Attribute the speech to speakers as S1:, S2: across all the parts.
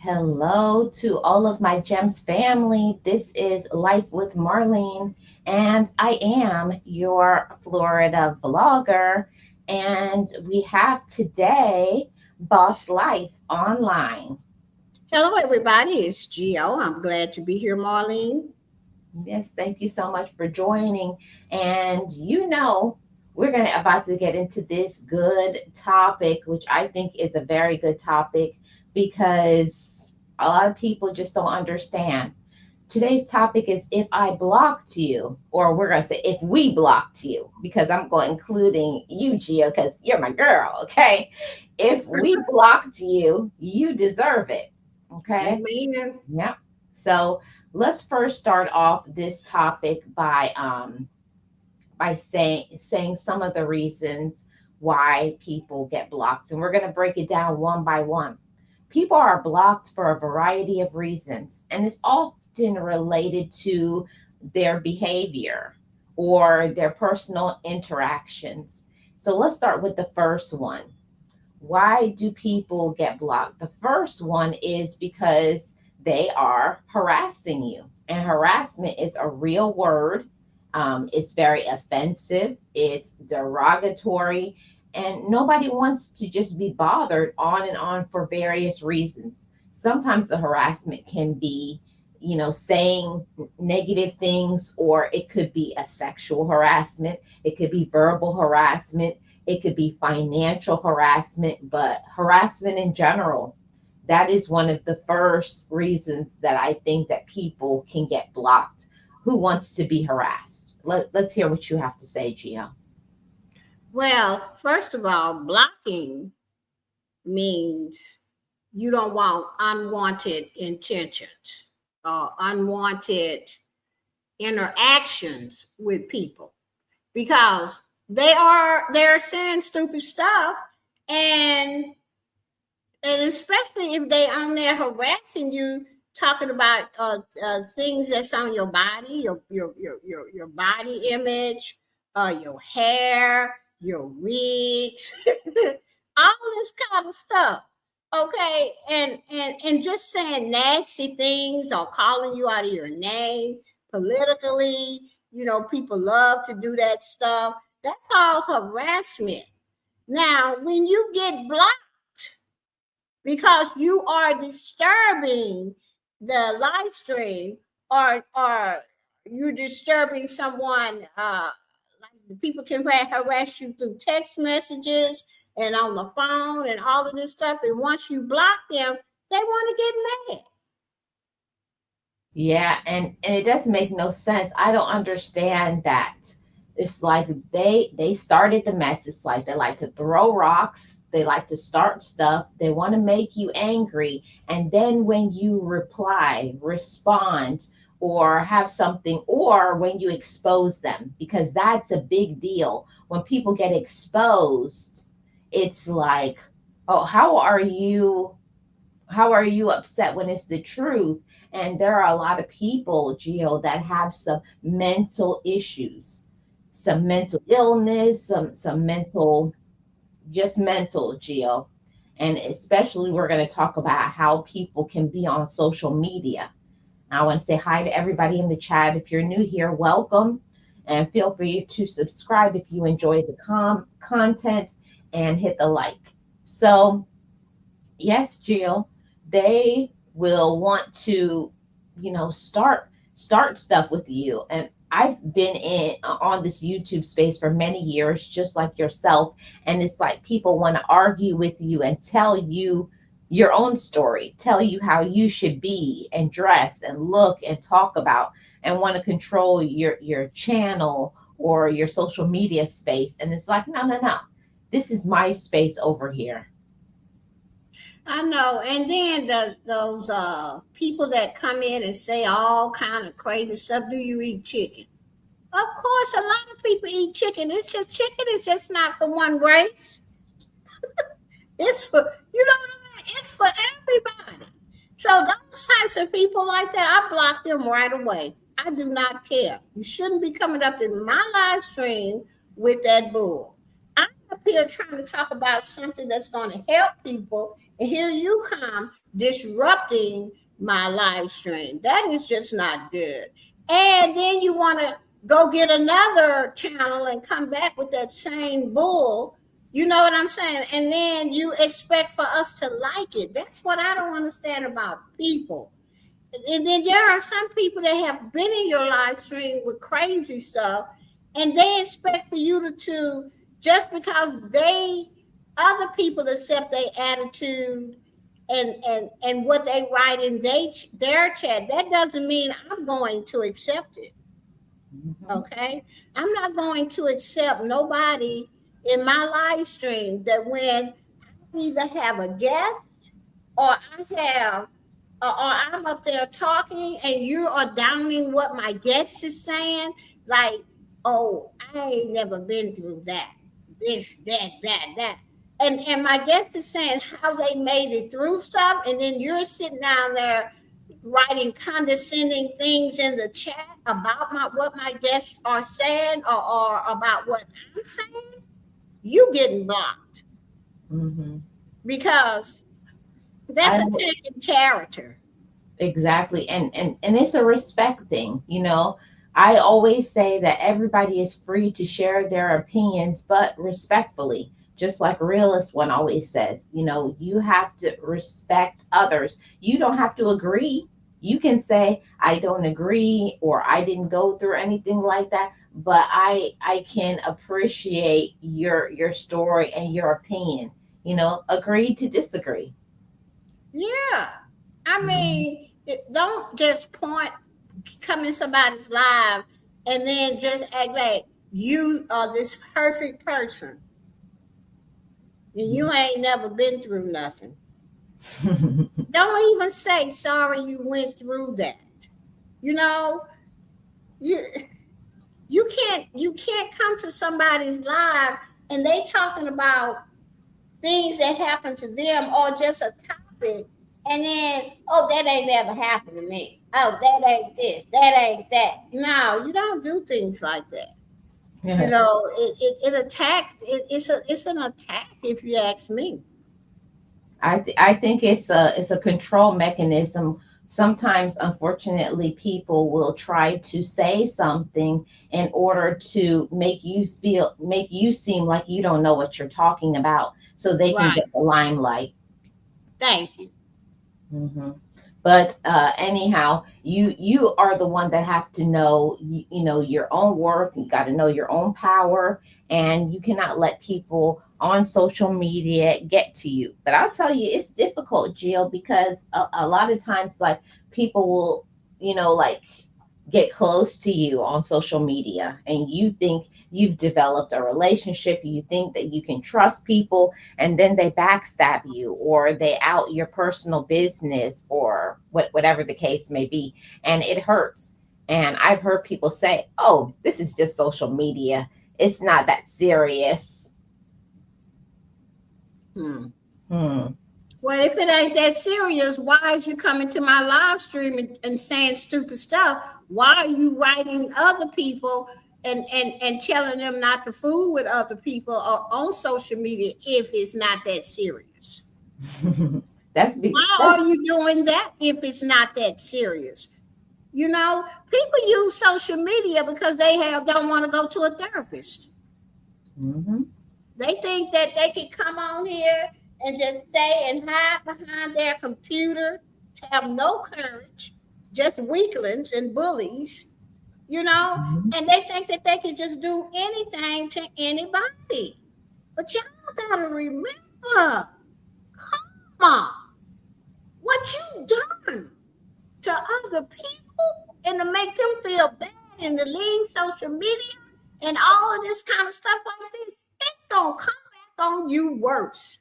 S1: Hello to all of my GEMS family. This is Life with Marlene, and I am your Florida vlogger. And we have today Boss Life Online.
S2: Hello, everybody. It's Gio. I'm glad to be here, Marlene.
S1: Yes, thank you so much for joining. And we're gonna about to get into this good topic, which I think is a very good topic because a lot of people just don't understand. Today's topic is if I blocked you, or we're gonna say if we blocked you, because I'm going including you, Gio, because you're my girl, okay? If we blocked you, you deserve it. Okay.
S2: Amen.
S1: Yeah. So let's first start off this topic by saying some of the reasons why people get blocked, and we're going to break it down one by one. People are blocked for a variety of reasons, and it's often related to their behavior or their personal interactions. So let's start with the first one. Why do people get blocked? The first one is because they are harassing you. And harassment is a real word. It's very offensive, it's derogatory, and nobody wants to just be bothered on and on for various reasons. Sometimes the harassment can be, saying negative things, or it could be a sexual harassment, it could be verbal harassment, it could be financial harassment, but harassment in general. That is one of the first reasons that I think that people can get blocked. Who wants to be harassed? Let's hear what you have to say, Gio.
S2: Well, first of all, blocking means you don't want unwanted intentions or unwanted interactions with people because they're saying stupid stuff, and especially if they on there harassing you, talking about things that's on your body, your body image, your hair, your wigs, all this kind of stuff. Okay, and just saying nasty things or calling you out of your name politically. People love to do that stuff. That's called harassment. Now, when you get blocked because you are disturbing the live stream, or you're disturbing someone, like people can harass you through text messages and on the phone and all of this stuff. And once you block them, they want to get mad.
S1: Yeah, and it doesn't make no sense. I don't understand that. It's like they started the mess. It's like they like to throw rocks, they like to start stuff, they want to make you angry, and then when you respond, or have something, or when you expose them, because that's a big deal. When people get exposed, it's like, oh, how are you upset when it's the truth? And there are a lot of people, Gio, that have some mental issues, some mental illness, some mental, just mental, Gio. And especially we're going to talk about how people can be on social media. I want to say hi to everybody in the chat. If you're new here, welcome. And feel free to subscribe if you enjoy the content, and hit the like. So, yes, Jill, they will want to, start stuff with you. And I've been in on this YouTube space for many years, just like yourself. And it's like people want to argue with you and tell you your own story, tell you how you should be and dress and look and talk about, and want to control your channel or your social media space. And it's like, no, no, no. This is my space over here.
S2: I know. And then those people that come in and say all kind of crazy stuff. Do you eat chicken? Of course, a lot of people eat chicken. It's just chicken is just not for one race. It's for, what I mean? It's for everybody. So those types of people like that, I block them right away. I do not care. You shouldn't be coming up in my live stream with that bull. I'm the here trying to talk about something that's going to help people, and here you come disrupting my live stream. That is just not good. And then you want to go get another channel and come back with that same bull. You know what I'm saying? And then you expect for us to like it. That's what I don't understand about people. And then there are some people that have been in your live stream with crazy stuff, and they expect for you to just because other people accept their attitude and what they write in their chat, that doesn't mean I'm going to accept it. Okay, I'm not going to accept nobody in my live stream that when I either have a guest or I'm up there talking and you are downing what my guest is saying, like, oh, I ain't never been through that, this, that. And my guest is saying how they made it through stuff, and then you're sitting down there writing condescending things in the chat about what my guests are saying or about what I'm saying, you getting blocked. Because that's attacking character.
S1: Exactly. And it's a respect thing, I always say that everybody is free to share their opinions, but respectfully. Just like Realist One always says, you have to respect others. You don't have to agree. You can say, I don't agree, or I didn't go through anything like that, but I can appreciate your story and your opinion. Agree to disagree.
S2: Yeah. I mean, don't just come in somebody's live and then just act like you are this perfect person. And you ain't never been through nothing. Don't even say sorry you went through that. You can't come to somebody's live and they talking about things that happened to them or just a topic, and then, oh, that ain't never happened to me. Oh, that ain't this, that ain't that. No, you don't do things like that. It attacks. It's an attack, if you ask me.
S1: I think it's a control mechanism. Sometimes, unfortunately, people will try to say something in order to make you seem like you don't know what you're talking about, so they can get the limelight.
S2: Thank you.
S1: But anyhow, you are the one that have to know your own worth. You got to know your own power, and you cannot let people on social media get to you. But I'll tell you, it's difficult, Jill, because a lot of times, like, people will like get close to you on social media, and you think you've developed a relationship, you think that you can trust people, and then they backstab you, or they out your personal business, or whatever the case may be, and it hurts. And I've heard people say, oh, this is just social media, it's not that serious.
S2: Well, if it ain't that serious, why is you coming to my live stream and saying stupid stuff? Why are you writing other people and telling them not to fool with other people or on social media if it's not that serious? Why are you doing that if it's not that serious? People use social media because they don't want to go to a therapist. They think that they can come on here and just say and hide behind their computer, have no courage, just weaklings and bullies, and they think that they can just do anything to anybody. But y'all gotta remember, come on, what you done to other people and to make them feel bad and to leave social media and all of this kind of stuff like this, it's gonna come back on you worse.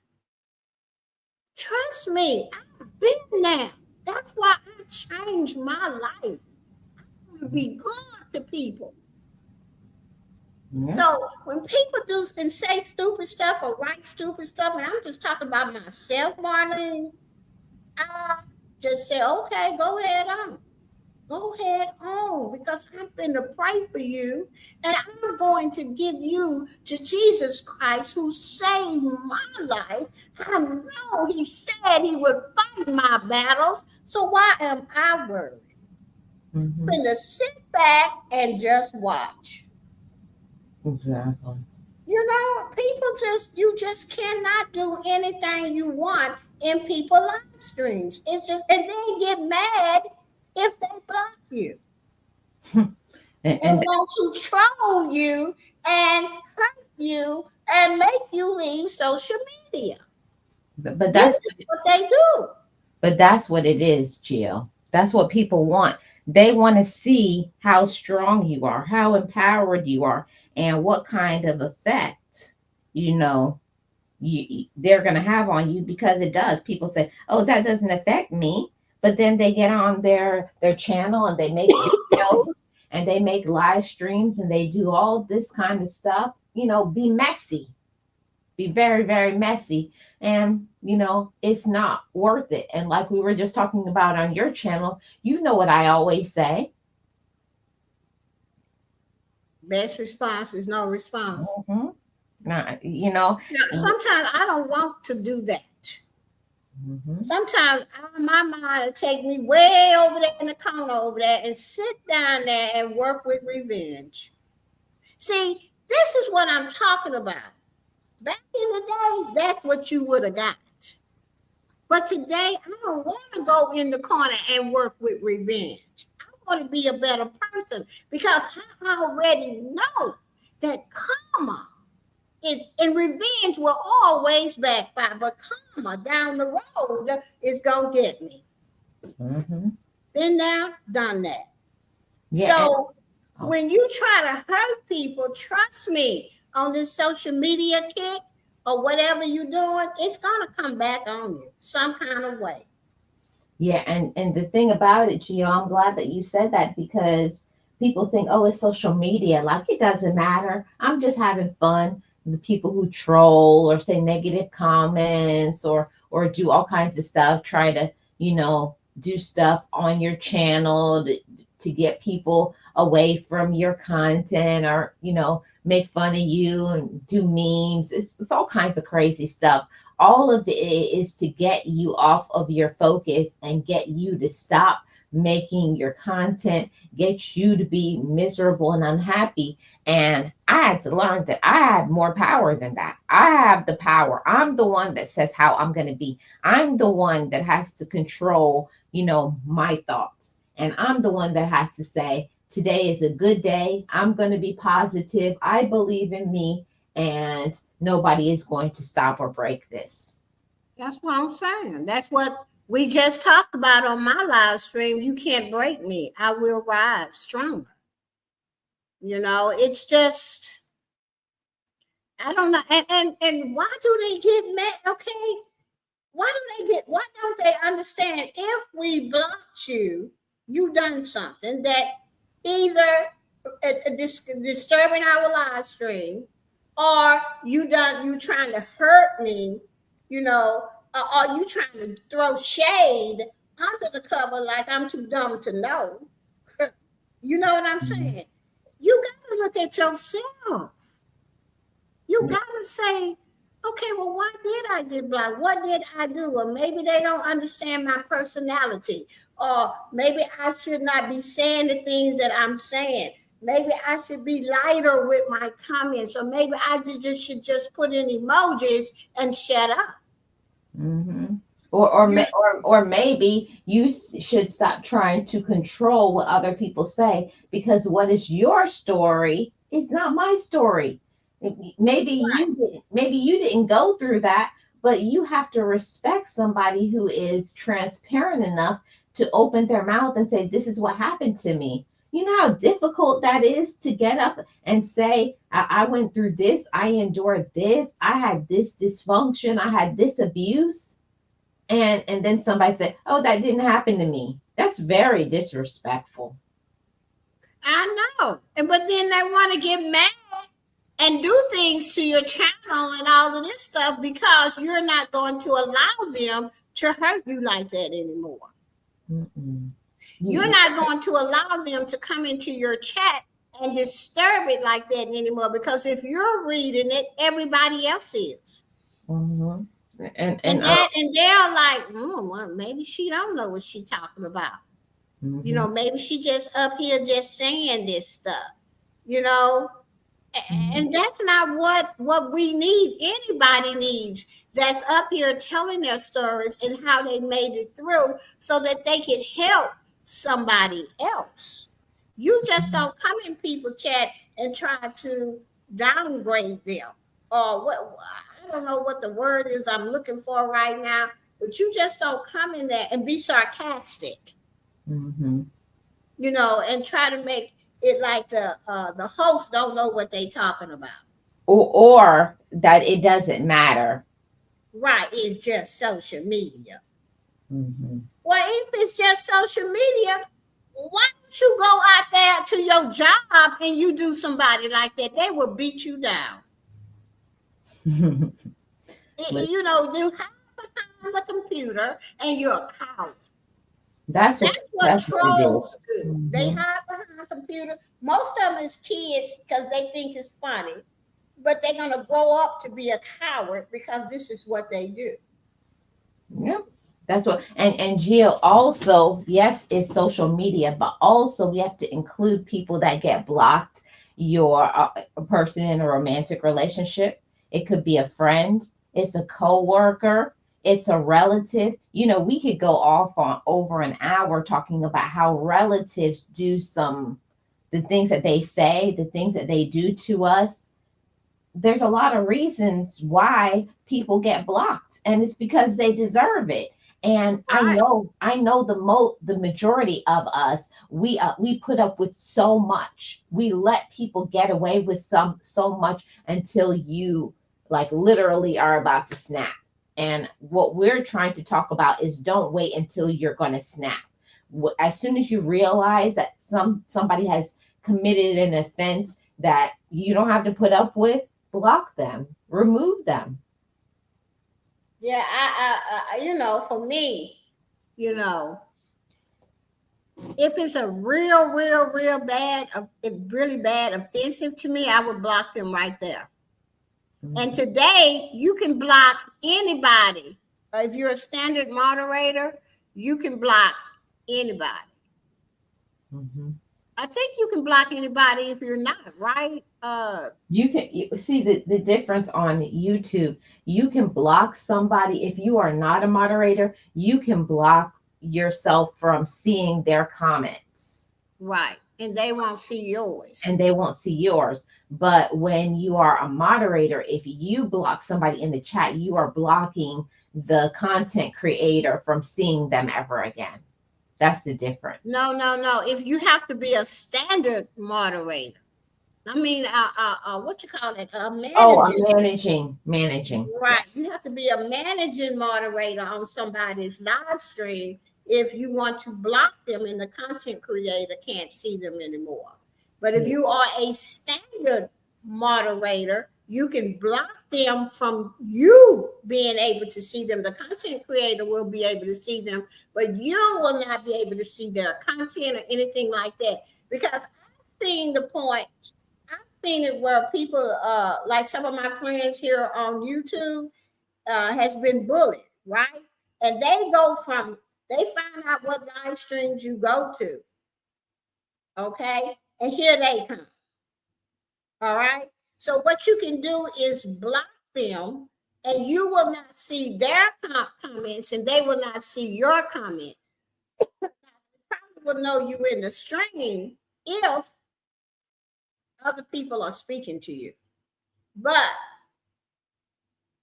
S2: Trust me, I've been there. That's why I changed my life. I want to be good to people. So when people do and say stupid stuff or write stupid stuff, and I'm just talking about myself, Marlene, I just say, okay, go ahead on. Go ahead on, because I'm going to pray for you, and I'm going to give you to Jesus Christ, who saved my life. I know he said he would fight my battles, so why am I worried?
S1: Mm-hmm.
S2: I'm going to sit back and just watch.
S1: Exactly.
S2: You know, you just cannot do anything you want in people live streams. It's just, and they get mad if they block you.
S1: And,
S2: And
S1: and
S2: want to troll you and hurt you and make you leave social media.
S1: but
S2: This
S1: that's
S2: is what they do.
S1: But that's what it is, Jill. That's what people want. They want to see how strong you are, how empowered you are, and what kind of effect, you know, they're going to have on you, because it does. People say, "Oh, that doesn't affect me," but then they get on their channel and they make videos and they make live streams and they do all this kind of stuff. Be messy, be very, very messy. And, it's not worth it. And like we were just talking about on your channel, you know what I always say.
S2: Best response is no response.
S1: Mm-hmm.
S2: Now, sometimes I don't want to do that.
S1: Mm-hmm.
S2: Sometimes my mind will take me way over there in the corner over there and sit down there and work with revenge. See, this is what I'm talking about. Back in the day, that's what you would have got. But today, I don't want to go in the corner and work with revenge. I want to be a better person, because I already know that karma and revenge will always backfire. But karma down the road is going to get me.
S1: Mm-hmm.
S2: Been there, done that.
S1: Yeah.
S2: So when you try to hurt people, trust me, on this social media kick or whatever you're doing, it's going to come back on you some kind of way.
S1: Yeah, and the thing about it, Gio, I'm glad that you said that, because people think, oh, it's social media. Like, it doesn't matter. I'm just having fun. The people who troll or say negative comments or do all kinds of stuff, try to, do stuff on your channel to get people away from your content, or, make fun of you and do memes. It's all kinds of crazy stuff. All of it is to get you off of your focus and get you to stop making your content, get you to be miserable and unhappy. And I had to learn that I had more power than that. I have the power. I'm the one that says how I'm going to be. I'm the one that has to control, my thoughts. And I'm the one that has to say, today is a good day. I'm going to be positive. I believe in me. And nobody is going to stop or break this.
S2: That's what I'm saying. That's what we just talked about on my live stream. You can't break me. I will rise stronger. It's just, I don't know. And why do they get mad? Okay. Why don't they understand, if we blocked you, you done something that either disturbing our live stream, or you trying to hurt me, or you trying to throw shade under the cover like I'm too dumb to know. You know what I'm saying? You got to look at yourself. You got to say, okay, well, why did I get blocked? What did I do? Or maybe they don't understand my personality. Or maybe I should not be saying the things that I'm saying. Maybe I should be lighter with my comments. Or maybe I should just put in emojis and shut up.
S1: Mm-hmm. Or maybe you should stop trying to control what other people say, because what is your story is not my story. Maybe you didn't go through that, but you have to respect somebody who is transparent enough to open their mouth and say, this is what happened to me. You know how difficult that is to get up and say, I went through this, I endured this, I had this dysfunction, I had this abuse. And then somebody said, oh, that didn't happen to me. That's very disrespectful.
S2: I know. But then they want to get mad and do things to your channel and all of this stuff, because you're not going to allow them to hurt you like that anymore.
S1: Mm-mm.
S2: You're not going to allow them to come into your chat and disturb it like that anymore, because if you're reading it, everybody else is.
S1: Mm-hmm.
S2: And they're like, well, maybe she don't know what she's talking about.
S1: Mm-hmm.
S2: Maybe she just up here just saying this stuff, you know. And that's not what we need. Anybody needs that's up here telling their stories and how they made it through so that they can help somebody else. You just don't come in people chat and try to downgrade them, or what, I don't know what the word is I'm looking for right now, but you just don't come in there and be sarcastic,
S1: Mm-hmm.
S2: and try to make it like the host don't know what they talking about.
S1: Or that it doesn't matter.
S2: Right, it's just social media.
S1: Mm-hmm.
S2: Well, if it's just social media, why don't you go out there to your job and you do somebody like that? They will beat you down. You hide behind the computer and you're a coward.
S1: That's
S2: What
S1: what it is.
S2: trolls do. They
S1: Mm-hmm.
S2: hide behind a computer. Most of them is kids because they think it's funny, but they're gonna grow up to be a coward because this is what they do.
S1: Yep. That's what, and Jill, also, yes, it's social media, but also we have to include people that get blocked. You're a person in a romantic relationship. It could be a friend, it's a coworker, it's a relative. We could go off on over an hour talking about how relatives do the things that they say, the things that they do to us. There's a lot of reasons why people get blocked, and it's because they deserve it. And
S2: Right.
S1: I know the majority of us, we put up with so much. We let people get away with so much until you, like, literally are about to snap. And what we're trying to talk about is, don't wait until you're going to snap. As soon as you realize that somebody has committed an offense that you don't have to put up with, block them, remove them.
S2: Yeah, for me, you know, if it's a real bad, really bad offensive to me, I would block them right there. And today, you can block anybody. If you're a standard moderator, you can block anybody.
S1: Mm-hmm.
S2: I think you can block anybody if you're not, right?
S1: You see the difference on YouTube. You can block somebody if you are not a moderator. You can block yourself from seeing their comments,
S2: Right. And they won't see yours.
S1: and they won't see yours. But when you are a moderator, if you block somebody in the chat, you are blocking the content creator from seeing them ever again. That's the difference.
S2: No. If you have to be a standard moderator, I mean, what you call it? A
S1: Oh, I'm
S2: manager.
S1: managing. Yeah.
S2: Right. You have to be a managing moderator on somebody's live stream if you want to block them and the content creator can't see them anymore. But if you are a standard moderator, you can block them from you being able to see them. The content creator will be able to see them, but you will not be able to see their content or anything like that. Because I've seen the point, I've seen it where people, like some of my friends here on YouTube, has been bullied, right? And they find out what live streams you go to, okay? And here they come, all right? So what you can do is block them, and you will not see their comments, and they will not see your comment. They probably will know you in the stream if other people are speaking to you. But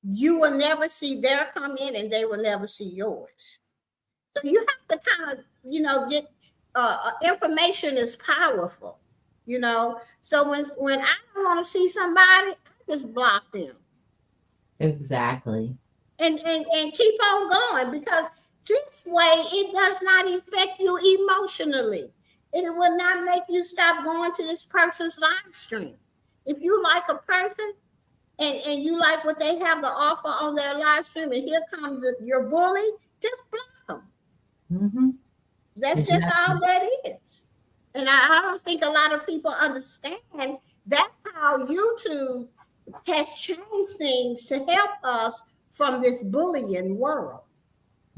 S2: you will never see their comment and they will never see yours. So you have to kind of, get information is powerful, So when I don't want to see somebody, I just block them
S1: Exactly.
S2: and keep on going, because this way it does not affect you emotionally. And it will not make you stop going to this person's live stream. If you like a person, and you like what they have to offer on their live stream, and here comes your bully, just block them.
S1: Mm-hmm.
S2: That's just all
S1: Exactly.
S2: that is. And I don't think a lot of people understand that's how YouTube has changed things to help us from this bullying world.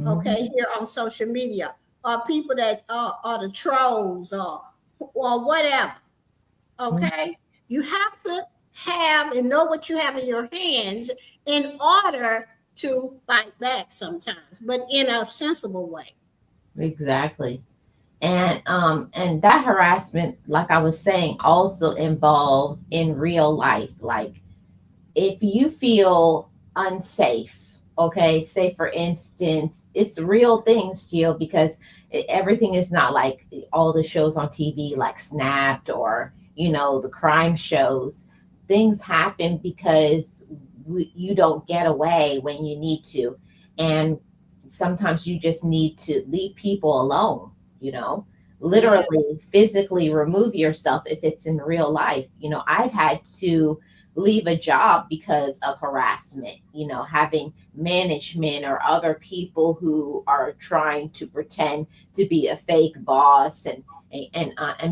S2: Okay,
S1: Hmm.
S2: here on social media, or people that are the trolls or whatever. Okay, you have to have and know what you have in your hands in order to fight back sometimes, but in a sensible way.
S1: Exactly. And that harassment, like I was saying, also involves in real life. Like if you feel unsafe, okay, say for instance, it's real things, Jill, because everything is not like all the shows on TV, like Snapped or, the crime shows. Things happen because you don't get away when you need to. And sometimes you just need to leave people alone, you know
S2: Yeah.
S1: literally physically remove yourself if it's in real life. I've had to leave a job because of harassment, having management or other people who are trying to pretend to be a fake boss and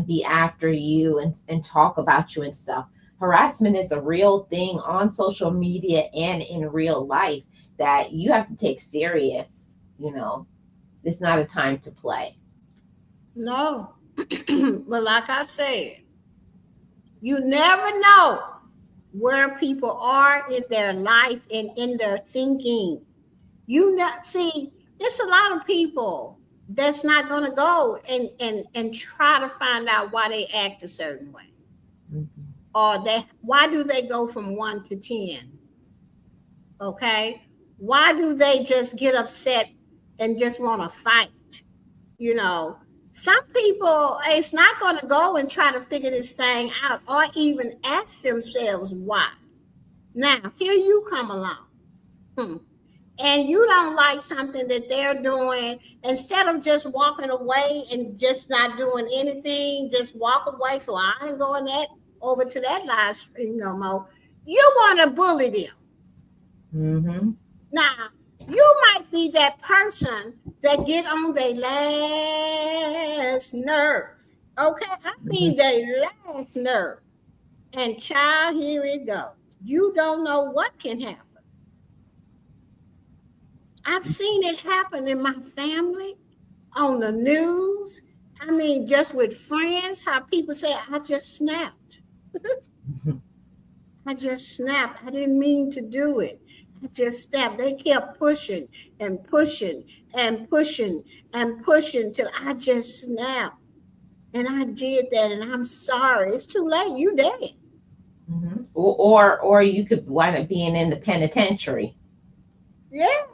S1: be after you and talk about you and stuff. Harassment is a real thing on social media and in real life that you have to take serious. It's not a time to play.
S2: No. But like I said, you never know where people are in their life and in their thinking. You not see, it's a lot of people that's not gonna go and try to find out why they act a certain way.
S1: Mhm.
S2: Or they why do they go from 1 to 10? Okay. Why do they just get upset and just want to fight? You know, some people it's not going to go and try to figure this thing out or even ask themselves why. Now, here you come along. Hmm. And you don't like something that they're doing, instead of just walking away and just not doing anything, just walk away. So I ain't going that over to that live stream no more. You want to bully them.
S1: Mhm.
S2: Now, you might be that person that get on their last nerve. Okay, I
S1: Mhm.
S2: mean their last nerve. And child, here it goes. You don't know what can happen. I've seen it happen in my family, on the news. I mean, just with friends, how people say, I just snapped.
S1: Mhm.
S2: I just snapped. I didn't mean to do it. I just snapped. They kept pushing and pushing and pushing and pushing till I just snapped. And I did that, and I'm sorry. It's too late. You dead.
S1: Mhm. Or you could wind up being in the penitentiary
S2: Yeah.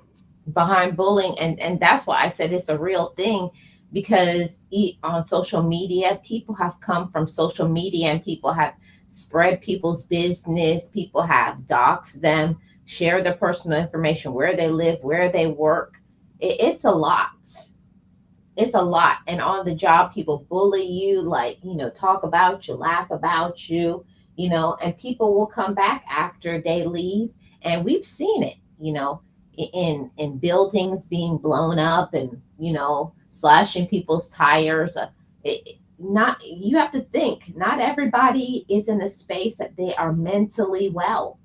S1: behind bullying, and that's why I said it's a real thing, because on social media, people have come from social media and people have spread people's business. People have doxed them, share their personal information, where they live, where they work. It's a lot. It's a lot. And on the job, people bully you, like, talk about you, laugh about you, and people will come back after they leave. And we've seen it, in buildings being blown up and, slashing people's tires. Not You have to think, not everybody is in a space that they are mentally well.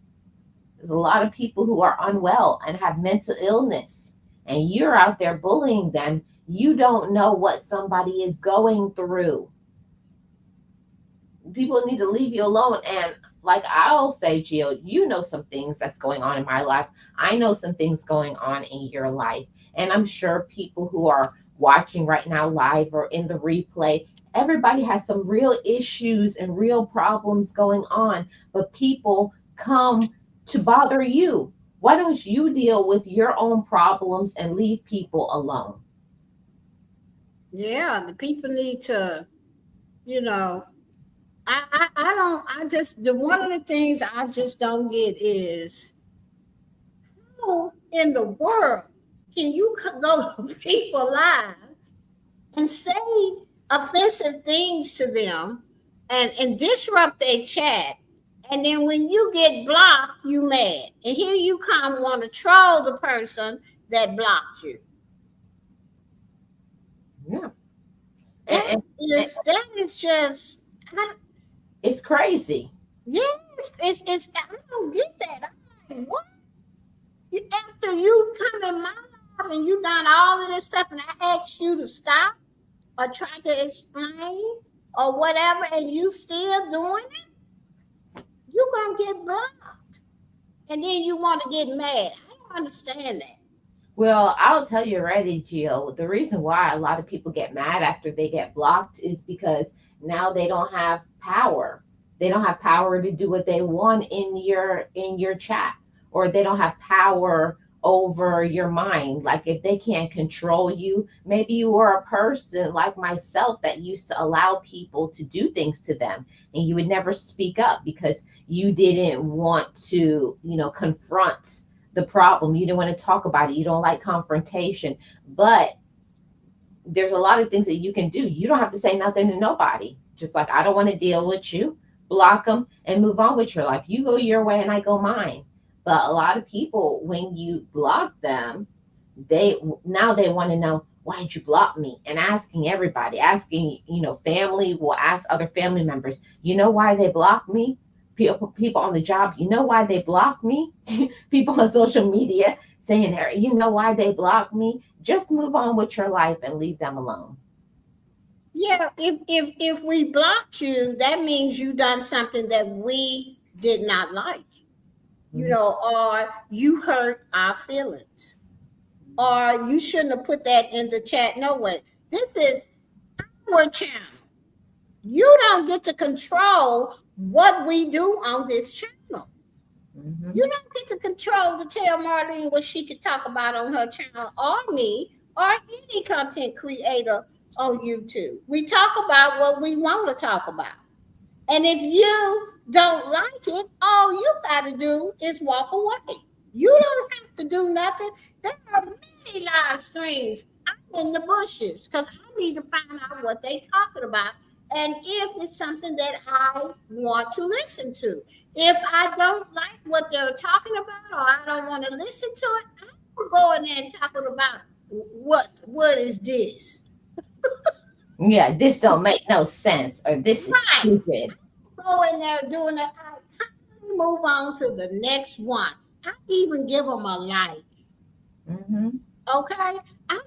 S1: There's a lot of people who are unwell and have mental illness, and you're out there bullying them. You don't know what somebody is going through. People need to leave you alone. And like I'll say, Jill, you know some things that's going on in my life. I know some things going on in your life. And I'm sure people who are watching right now live or in the replay, everybody has some real issues and real problems going on, but people come to bother you. Why don't you deal with your own problems and leave people alone?
S2: Yeah. The people need to, you know, I don't, I just, the one of the things I just don't get is who in the world can you go to people lives and say offensive things to them and disrupt their chat. And then when you get blocked, you mad. And here you come want to troll the person that blocked you.
S1: Yeah.
S2: that is just
S1: It's crazy.
S2: yes, it's I don't get that. I'm like, what? After you come in my life and you done all of this stuff, and I asked you to stop or try to explain or whatever, and you still doing it, you gonna get blocked, and then you want to get mad. I don't understand that.
S1: Well, I'll tell you already, Gio. The reason why a lot of people get mad after they get blocked is because now they don't have power. They don't have power to do what they want in your chat, or they don't have power over your mind. Like if they can't control you, maybe you were a person like myself that used to allow people to do things to them, and you would never speak up because you didn't want to, confront the problem. You don't want to talk about it. You don't like confrontation. But there's a lot of things that you can do. You don't have to say nothing to nobody. Just like, I don't want to deal with you, block them and move on with your life. You go your way and I go mine. But a lot of people, when you block them, they want to know, why did you block me? And asking everybody, asking, family will ask other family members, why they blocked me? People on the job, why they blocked me? People on social media saying, why they blocked me? Just move on with your life and leave them alone.
S2: Yeah, if we blocked you, that means you done something that we did not like, or you hurt our feelings, or you shouldn't have put that in the chat. No way. This is our channel. You don't get to control what we do on this channel.
S1: Mm-hmm.
S2: You don't get to control to tell Marlene what she could talk about on her channel, or me, or any content creator on YouTube. We talk about what we want to talk about. And if you don't like it, all you got to do is walk away. You don't have to do nothing. There are many live streams out in the bushes because I need to find out what they're talking about and if it's something that I want to listen to. If I don't like what they're talking about or I don't want to listen to it, I'm going there and talking about what is this?
S1: Yeah, this don't make no sense, or this is
S2: Right.
S1: stupid.
S2: Go in there doing it. I move on to the next one. I even give them a like.
S1: Mm-hmm.
S2: Okay, I'm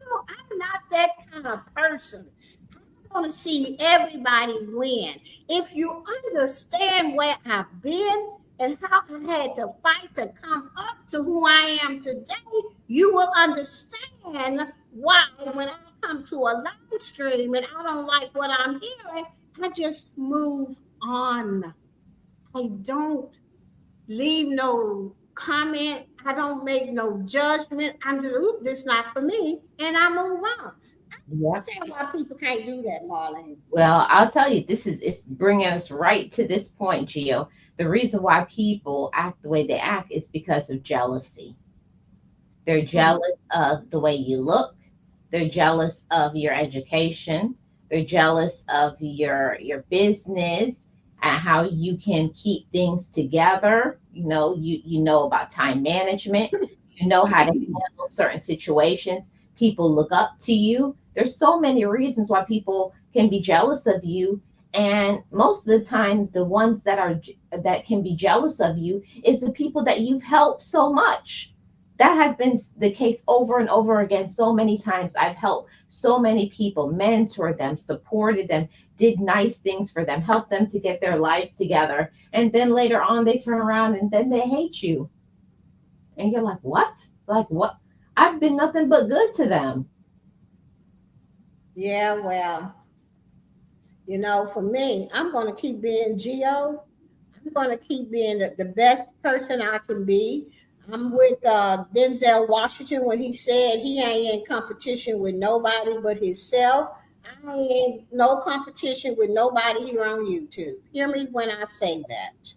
S2: not that kind of person. I want to see everybody win. If you understand where I've been and how I had to fight to come up to who I am today, you will understand why when I come to a live stream and I don't like what I'm hearing, I just move on. I don't leave no comment. I don't make no judgment. I'm just, oop, this not for me, and I move on. I
S1: Yeah.
S2: understand why people can't do that, Marlene.
S1: Well, I'll tell you, it's bringing us right to this point, Gio. The reason why people act the way they act is because of jealousy. They're jealous of the way you look. They're jealous of your education. They're jealous of your business and how you can keep things together. You know about time management. You know how to handle certain situations. People look up to you. There's so many reasons why people can be jealous of you. And most of the time, the ones that can be jealous of you is the people that you've helped so much. That has been the case over and over again. So many times I've helped so many people, mentored them, supported them, did nice things for them, helped them to get their lives together. And then later on, they turn around and then they hate you. And you're like, what? Like, what? I've been nothing but good to them.
S2: Yeah, well, for me, I'm going to keep being Geo. I'm going to keep being the best person I can be. I'm with Denzel Washington when he said he ain't in competition with nobody but himself. I ain't no competition with nobody here on YouTube. Hear me when I say that.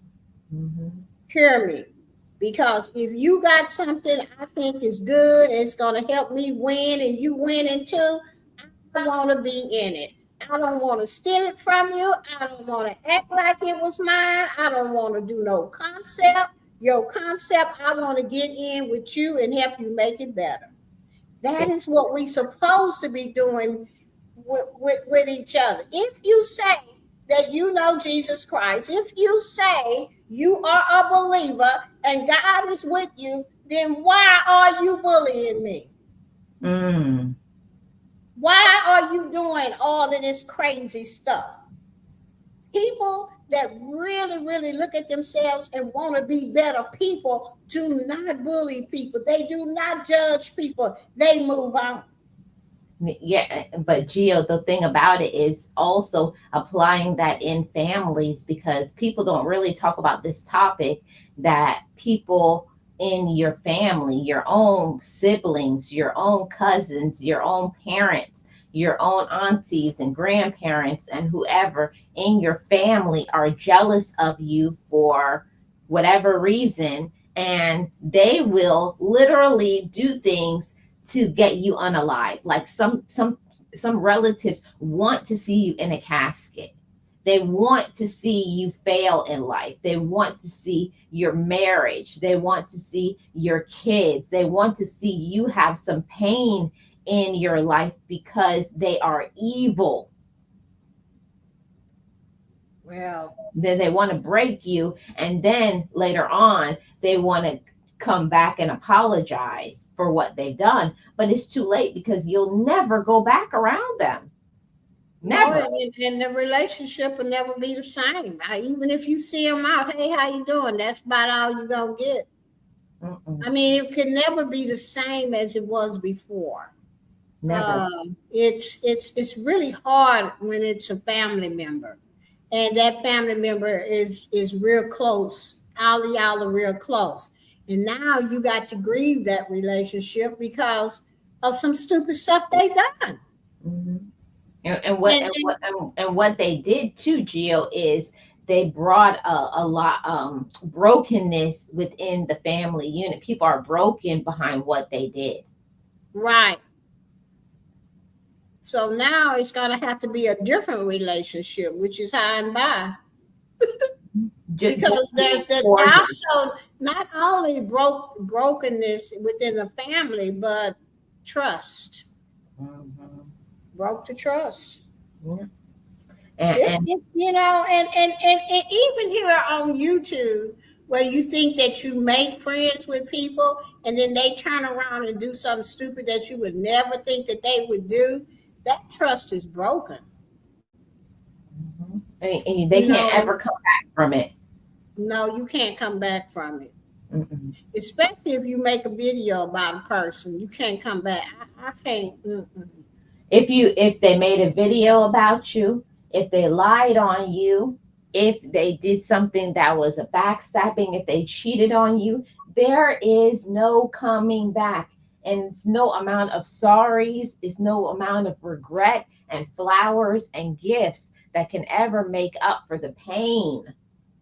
S1: Mm-hmm.
S2: Hear me. Because if you got something I think is good and it's going to help me win and you winning too, I want to be in it. I don't want to steal it from you. I don't want to act like it was mine. I don't want to do no concept. Your concept, I want to get in with you and help you make it better. That is what we supposed to be doing with each other. If you say that you know Jesus Christ, if you say you are a believer and God is with you, then why are you bullying me?
S1: Mm.
S2: Why are you doing all of this crazy stuff? People that really, really look at themselves and want to be better people do not bully people. They do not judge people. They move on.
S1: Yeah, but Gio, the thing about it is also applying that in families, because people don't really talk about this topic, that people in your family, your own siblings, your own cousins, your own parents, your own aunties and grandparents, and whoever in your family are jealous of you for whatever reason, and they will literally do things to get you unalive. Like some relatives want to see you in a casket. They want to see you fail in life. They want to see your marriage. They want to see your kids. They want to see you have some pain in your life because they are evil.
S2: Well,
S1: Then they want to break you, and then later on they want to come back and apologize for what they've done, but it's too late because you'll never go back around them.
S2: no,
S1: Never.
S2: and the relationship will never be the same. Even if you see them out, hey, how you doing? That's about all you're gonna get.
S1: Mm-mm.
S2: I mean, it can never be the same as it was before.
S1: Never.
S2: It's really hard when it's a family member, and that family member is real close. All of y'all are real close, and now you got to grieve that relationship because of some stupid stuff they done.
S1: Mm-hmm. And what
S2: And
S1: and what they did too, Gio, is they brought a lot brokenness within the family unit. People are broken behind what they did.
S2: right, so now it's gonna have to be a different relationship, which is high and by.
S1: Just
S2: Because there's that
S1: cordial.
S2: also not only brokenness within the family, but trust.
S1: Mhm.
S2: Broke the trust.
S1: Yeah. And
S2: It's and even here on YouTube, where you think that you make friends with people and then they turn around and do something stupid that you would never think that they would do, that trust is broken.
S1: mhm. And they
S2: You
S1: can't
S2: know,
S1: ever come back from it.
S2: no, you can't come back from it.
S1: Mm-mm.
S2: Especially if you make a video about a person, you can't come back. I can't. Mm-mm.
S1: If they made a video about you, if they lied on you, if they did something that was a backstabbing, if they cheated on you, there is no coming back. And it's no amount of sorries, it's no amount of regret and flowers and gifts that can ever make up for the pain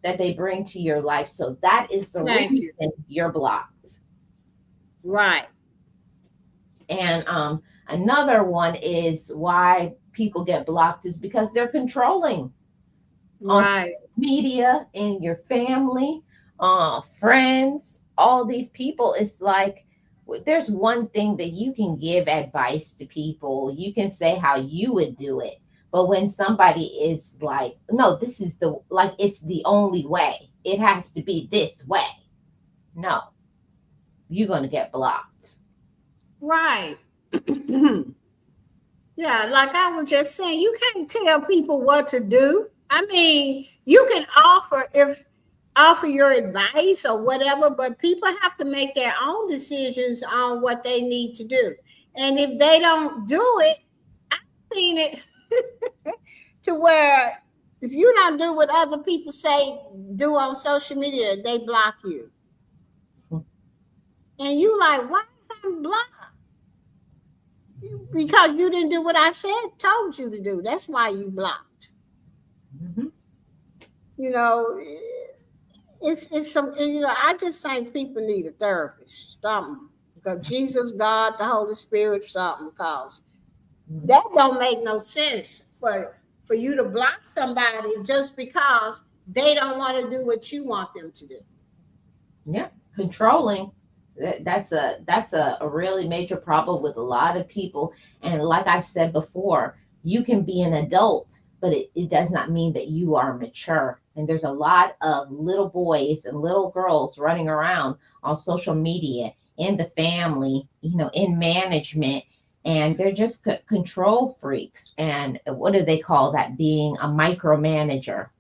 S1: that they bring to your life. So that is the
S2: Thank you.
S1: reason you're blocked.
S2: Right,
S1: And another one is why people get blocked is because they're controlling on
S2: right,
S1: media, in your family, friends, all these people. It's like there's one thing that you can give advice to people, you can say how you would do it. But when somebody is like, no, this is the, like, it's the only way, it has to be this way. No, you're going to get blocked.
S2: right. Yeah, like I was just saying, you can't tell people what to do. I mean, you can offer your advice or whatever, but people have to make their own decisions on what they need to do. And if they don't do it, I've seen it to where if you don't do what other people say do on social media, they block you. And you like, why is I blocked? Because you didn't do what I said, told you to do. That's why you blocked.
S1: Mhm.
S2: You know, it's some. I just think people need a therapist, something. Because Jesus, God, the Holy Spirit, something. Cause
S1: Mhm.
S2: that don't make no sense for you to block somebody just because they don't want to do what you want them to do.
S1: Yeah, controlling. That's a really major problem with a lot of people. And like I've said before, You can be an adult, but it does not mean that you are mature. And there's a lot of little boys and little girls running around on social media, in the family, in management, and they're just control freaks. And what do they call that? Being a micromanager.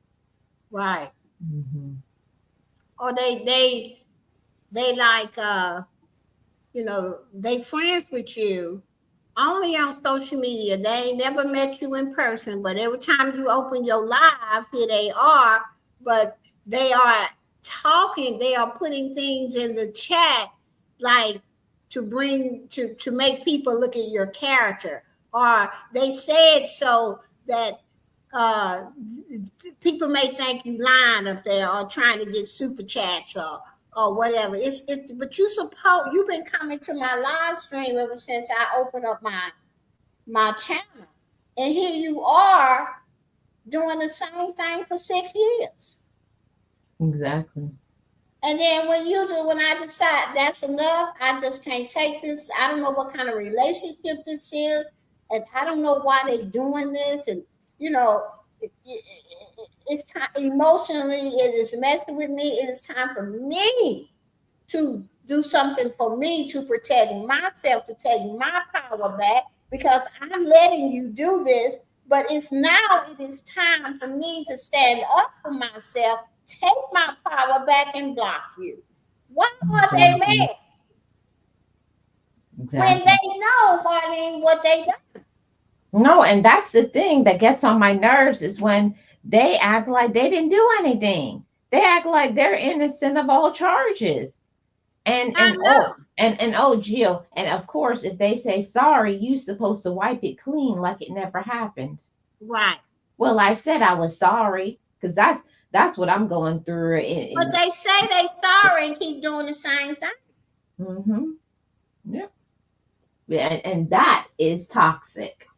S2: Right.
S1: Mm-hmm.
S2: Or they like they friends with you only on social media. They ain't never met you in person, but every time you open your live, here they are. But they are talking, they are putting things in the chat like to make people look at your character. Or they said so that uh people may think you lying up there or trying to get super chats or whatever. It's but you've been coming to my live stream ever since I opened up my channel. And here you are doing the same thing for 6 years.
S1: Exactly.
S2: And then when I decide that's enough, I just can't take this. I don't know what kind of relationship this is, and I don't know why they doing this. And you know, it's time emotionally. It is messing with me. It is time for me to do something for me to protect myself, to take my power back, because I'm letting you do this. But it is time for me to stand up for myself, take my power back, and block you. Why are they
S1: Exactly.
S2: mad when
S1: Exactly.
S2: they know, Marlene, what they done?
S1: No, and that's the thing that gets on my nerves is when they act like they didn't do anything. They act like they're innocent of all charges.
S2: I know,
S1: And oh, Jill, and of course, if they say sorry, you supposed to wipe it clean like it never happened.
S2: right?
S1: Well, I said I was sorry because that's what I'm going through.
S2: But they say they sorry and keep doing the same thing.
S1: Mm-hmm. Yeah. And that is toxic.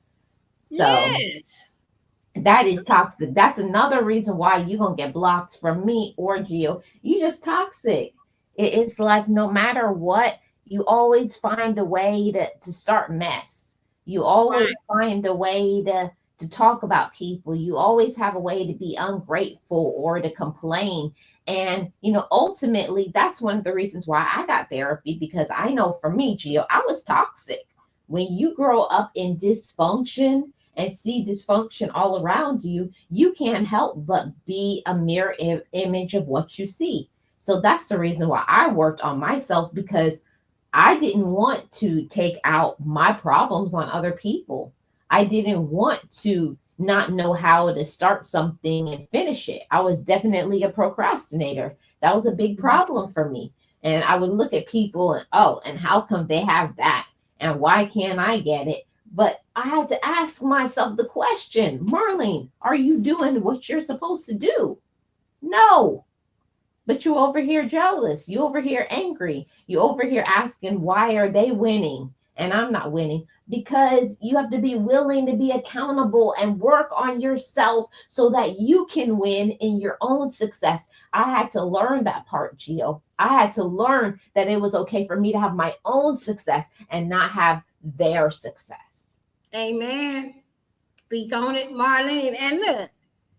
S1: So
S2: Yes,
S1: that is toxic. That's another reason why you're gonna get blocked from me or Gio. You just toxic. It's like no matter what, you always find a way to start mess. You
S2: right.
S1: always find a way to talk about people. You always have a way to be ungrateful or to complain. And ultimately, that's one of the reasons why I got therapy, because I know for me, Gio, I was toxic. When you grow up in dysfunction and see dysfunction all around you, you can't help but be a mirror image of what you see. So that's the reason why I worked on myself, because I didn't want to take out my problems on other people. I didn't want to not know how to start something and finish it. I was definitely a procrastinator. That was a big problem for me. And I would look at people and, oh, and how come they have that? And why can't I get it? But I had to ask myself the question, Marlene, are you doing what you're supposed to do? No. But you over here jealous. You over here angry. You over here asking, why are they winning and I'm not winning? Because you have to be willing to be accountable and work on yourself so that you can win in your own success. I had to learn that part, Gio. I had to learn that it was okay for me to have my own success and not have their success.
S2: Amen. Speak on it, Marlene. And look,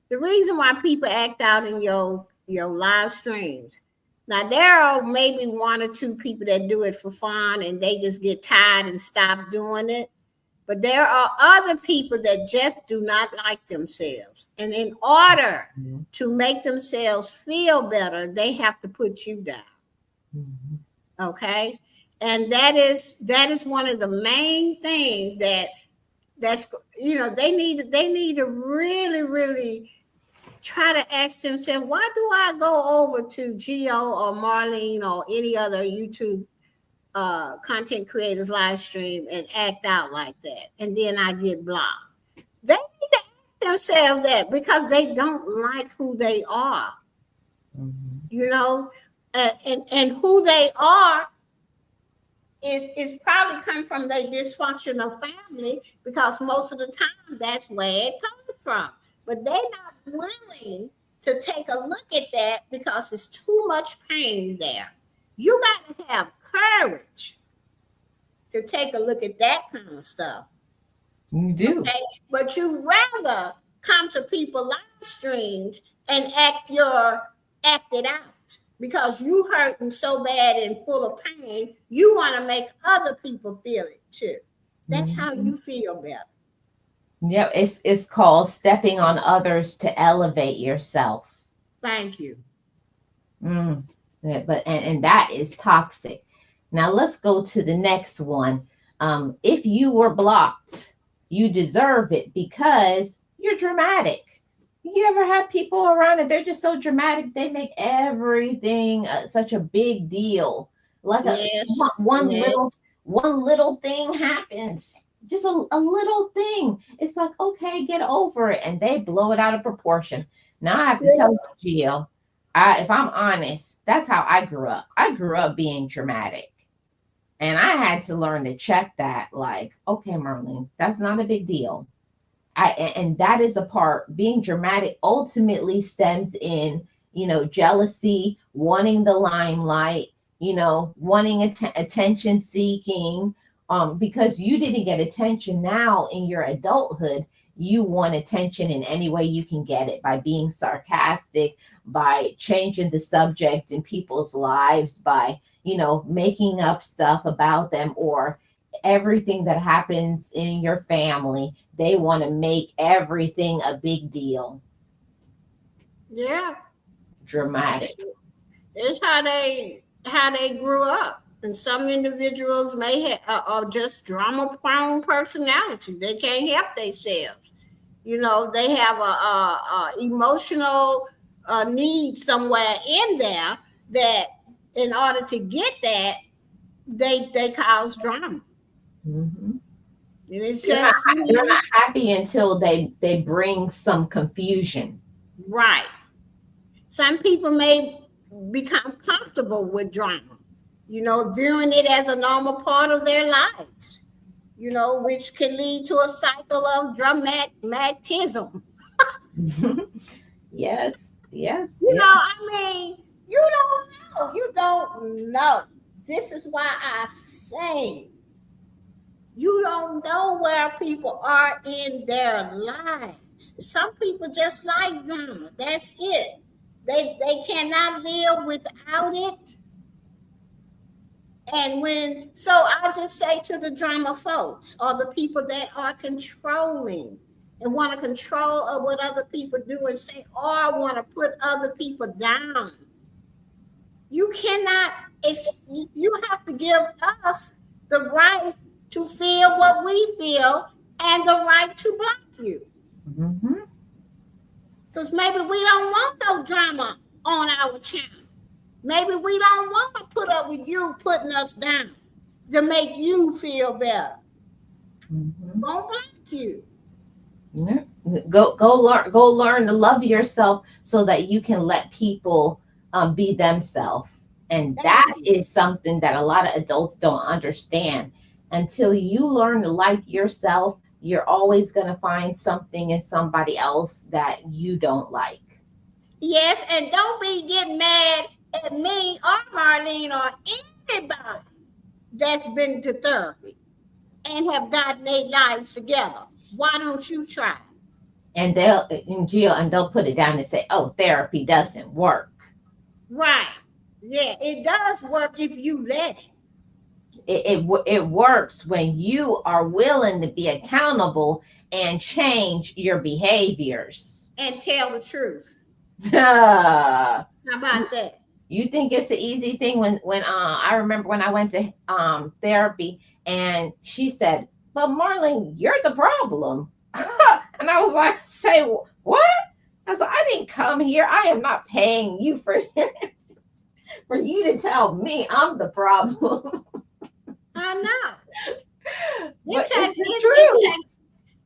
S2: the reason why people act out in your live streams. Now there are maybe one or two people that do it for fun and they just get tired and stop doing it. But there are other people that just do not like themselves. And in order
S1: Mhm.
S2: to make themselves feel better, they have to put you down.
S1: Mhm.
S2: Okay. And that is one of the main things that's they need to really really try to ask themselves, why do I go over to Geo or Marlene or any other YouTube content creators live stream and act out like that, and then I get blocked? They need to ask themselves that, because they don't like who they are,
S1: Mhm.
S2: you know, and who they are is probably come from their dysfunctional family, because most of the time that's where it comes from. But they're not willing to take a look at that because it's too much pain there. You got to have courage to take a look at that kind of stuff.
S1: You do.
S2: Okay, but you rather come to people live streams and act it out because you hurting so bad and full of pain. You want to make other people feel it too. That's how
S1: Mhm.
S2: you feel better.
S1: Yep, it's called stepping on others to elevate yourself.
S2: Thank you.
S1: Mm. Yeah, but and that is toxic. Now let's go to the next one. If you were blocked, you deserve it because you're dramatic. You ever had people around and they're just so dramatic, they make everything such a big deal. Like
S2: Yes.
S1: one
S2: Yes.
S1: little thing happens, just a little thing. It's like, okay, get over it, and they blow it out of proportion. Now I have to tell you, Gio, if I'm honest, that's how I grew up. I grew up being dramatic. And I had to learn to check that, like, okay, Marlene, that's not a big deal. And that is a part. Being dramatic ultimately stems in, jealousy, wanting the limelight, wanting attention seeking. Because you didn't get attention now in your adulthood, you want attention in any way you can get it by being sarcastic, by changing the subject in people's lives, by making up stuff about them, or everything that happens in your family. They want to make everything a big deal.
S2: Yeah. It's,
S1: Dramatic.
S2: it's how they grew up. And some individuals may have are just drama prone personality. They can't help themselves. They have a emotional need somewhere in there that, in order to get that, they cause drama.
S1: Mhm.
S2: And it's
S1: They're not
S2: just,
S1: they're not happy until they bring some confusion.
S2: right. Some people may become comfortable with drama, viewing it as a normal part of their lives, which can lead to a cycle of dramatism.
S1: Yes, yes,
S2: You know,
S1: yes.
S2: I mean, you don't know. You don't know. This is why I say you don't know where people are in their lives. Some people just like drama. That's it. They cannot live without it. And so I just say to the drama folks, or the people that are controlling and want to control of what other people do and say, or want to put other people down. You cannot, you have to give us the right to feel what we feel and the right to block you.
S1: Hmm.
S2: Because maybe we don't want no drama on our channel. Maybe we don't want to put up with you putting us down to make you feel better.
S1: Hmm.
S2: Don't block you.
S1: Yeah. Go learn to love yourself so that you can let people be themselves. And
S2: Thank
S1: that
S2: you.
S1: is something that a lot of adults don't understand. Until you learn to like yourself, you're always going to find something in somebody else that you don't like.
S2: Yes, and don't be getting mad at me or Marlene or anybody that's been to therapy and have gotten their lives together. Why don't you try?
S1: And they'll in jail and they'll put it down and say, "Oh, therapy doesn't work."
S2: Right. Yeah, it does work if you let it.
S1: It works when you are willing to be accountable and change your behaviors.
S2: And tell the truth.
S1: you
S2: How about that?
S1: you think it's an easy thing when I remember when I went to therapy and she said, "But Marlene, you're the problem." And I was like, "Say what?" I was like, "I didn't come here. I am not paying you for for you to tell me I'm the problem."
S2: I know. It
S1: But it's
S2: takes
S1: the
S2: it, it
S1: truth.
S2: takes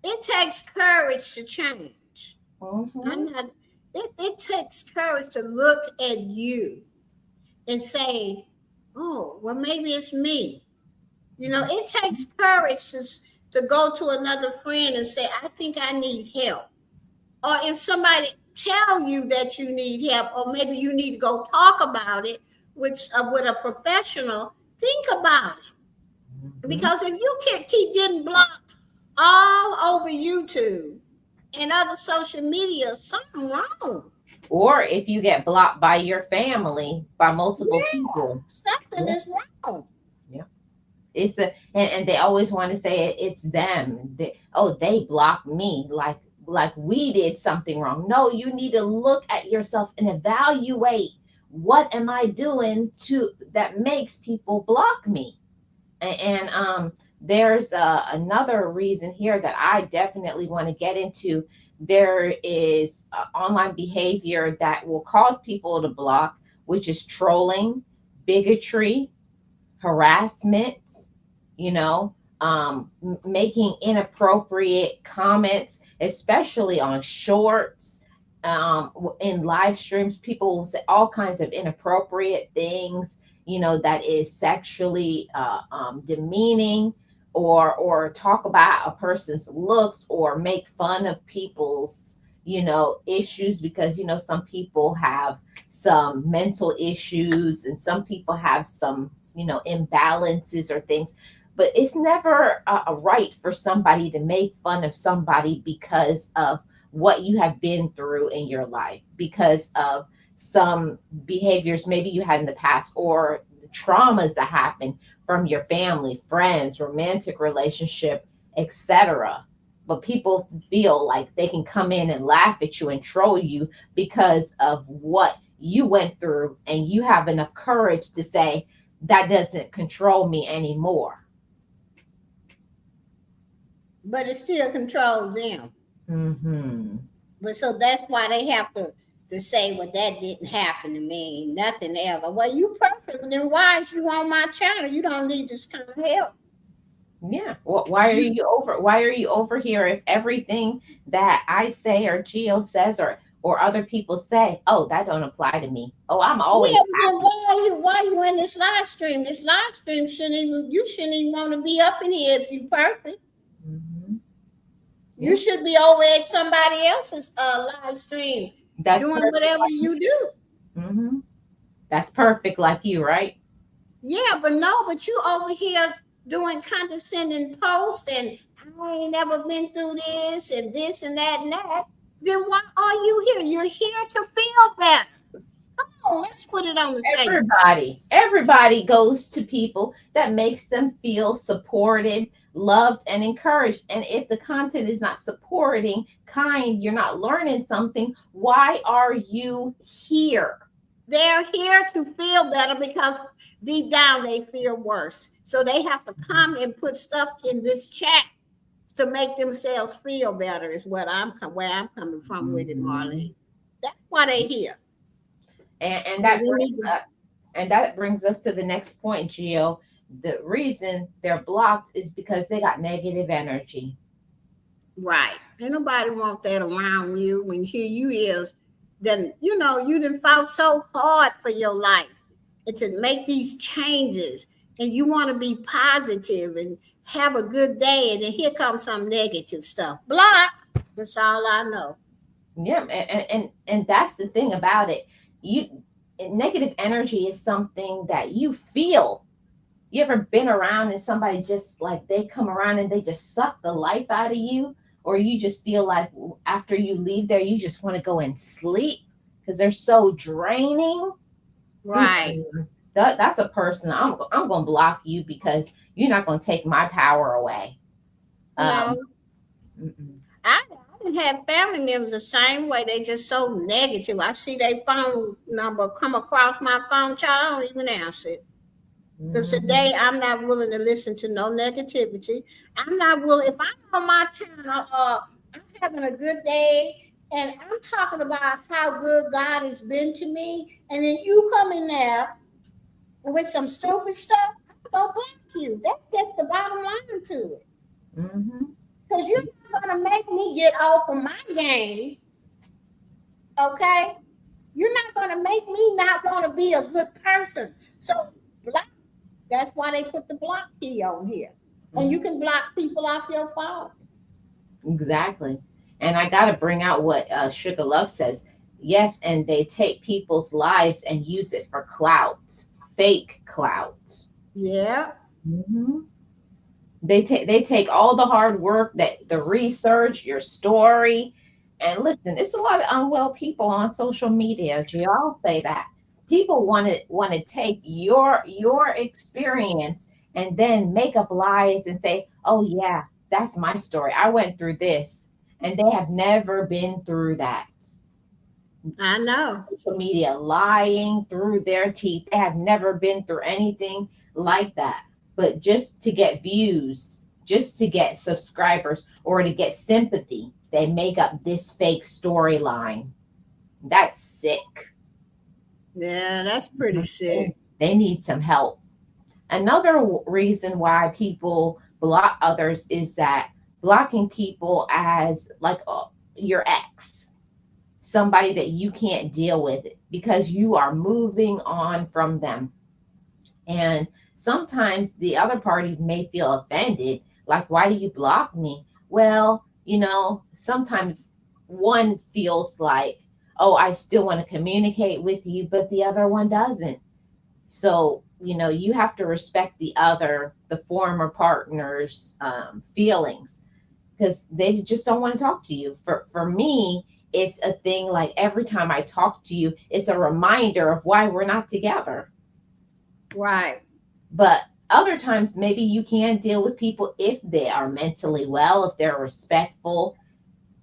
S2: it takes courage to change. I'm
S1: Mhm.
S2: not it takes courage to look at you and say, oh, well, maybe it's me. It takes courage to go to another friend and say, I think I need help. Or if somebody tell you that you need help, or maybe you need to go talk about it with a professional, think about it.
S1: Mhm.
S2: Because if you can't keep getting blocked all over YouTube and other social media, something wrong.
S1: Or if you get blocked by your family, by multiple
S2: Yeah,
S1: people.
S2: something
S1: Yeah,
S2: is wrong.
S1: yeah. It's a, and they always want to say it's them. They blocked me, like we did something wrong. No, you need to look at yourself and evaluate, what am I doing to that makes people block me? And there's another reason here that I definitely want to get into. There is online behavior that will cause people to block, which is trolling, bigotry, harassment, you know, making inappropriate comments, especially on shorts. In live streams, people will say all kinds of inappropriate things, that is sexually demeaning, or talk about a person's looks, or make fun of people's, issues, because, some people have some mental issues, and some people have some, imbalances or things. But it's never a right for somebody to make fun of somebody because of what you have been through in your life, because of some behaviors maybe you had in the past, or traumas that happened from your family, friends, romantic relationship, etc. But people feel like they can come in and laugh at you and troll you because of what you went through, and you have enough courage to say that doesn't control me anymore.
S2: But it still controls them.
S1: Mm-hmm.
S2: But so that's why they have to say, well, that didn't happen to me, nothing ever. Well, you perfect. Then why is you on my channel? You don't need this kind of help.
S1: Yeah. Well, why are you over here if everything that I say, or Geo says, or other people say, oh, that don't apply to me. Oh, I'm always
S2: Yeah, but then
S1: happy.
S2: why you in this live stream? This live stream you shouldn't even want to be up in here if you perfect.
S1: Mm-hmm.
S2: You
S1: Yeah.
S2: should be over at somebody else's live stream
S1: That's
S2: doing
S1: perfect.
S2: whatever you do.
S1: Mm-hmm. That's perfect like you, right?
S2: Yeah, but you over here doing condescending posts and I ain't never been through this and that and that. Then why are you here? You're here to feel better. Come on, let's put it on the table.
S1: Everybody goes to people that makes them feel supported, loved, and encouraged. And if the content is not supporting, kind, you're not learning something, why are you here?
S2: They're here to feel better because deep down they feel worse. So they have to come and put stuff in this chat to make themselves feel better. Is where I'm coming from with it,
S1: Mhm.
S2: Marlene. That's why they here.
S1: And
S2: So
S1: that
S2: they
S1: brings
S2: need to-
S1: us and that brings us to the next point, Gio. The reason they're blocked is because they got negative energy.
S2: Right. Ain't nobody want that around you when here you is. Then you done fought so hard for your life and to make these changes, and you want to be positive and have a good day, and then here comes some negative stuff. Block. That's all I know.
S1: Yeah, and that's the thing about it. You Negative energy is something that you feel. You ever been around and somebody just like they come around and they just suck the life out of you, or you just feel like after you leave there you just want to go and sleep because they're so draining.
S2: Right.
S1: Mm-mm. That's a person I'm going to block you because you're not going to take my power away.
S2: No,
S1: Um, mm-mm.
S2: I didn't have family members the same way. They just so negative. I see their phone number come across my phone, child. I don't even answer it. Because
S1: Mhm.
S2: today I'm not willing to listen to no negativity. I'm not willing. If I'm on my channel, I'm having a good day and I'm talking about how good God has been to me, and then you come in there with some stupid stuff, I'm gonna block you. That's just the bottom line to it.
S1: Mhm.
S2: Because you're not gonna make me get off of my game, okay? You're not gonna make me not want to be a good person. So block. That's why they put the block key on here. And
S1: Mhm.
S2: you can block people off your phone.
S1: Exactly. And I got to bring out what Sugar Love says. Yes, and they take people's lives and use it for clout, fake clout.
S2: Yeah.
S1: Hmm. They take all the hard work, that the research, your story. And listen, it's a lot of unwell people on social media. Y'all say that. People want to take your experience and then make up lies and say, "Oh yeah, that's my story. I went through this." And they have never been through that.
S2: I know.
S1: Social media lying through their teeth. They have never been through anything like that. But just to get views, just to get subscribers, or to get sympathy, they make up this fake storyline. That's sick.
S2: Yeah, that's pretty
S1: They,
S2: sick.
S1: they need some help. Another reason why people block others is that blocking people as like your ex, somebody that you can't deal with because you are moving on from them. And sometimes the other party may feel offended, like, why do you block me? Well, sometimes one feels like, oh, I still want to communicate with you, but the other one doesn't. So, you have to respect the former partner's feelings, because they just don't want to talk to you. For me, it's a thing like every time I talk to you, it's a reminder of why we're not together.
S2: Right.
S1: But other times, maybe you can deal with people if they are mentally well, if they're respectful,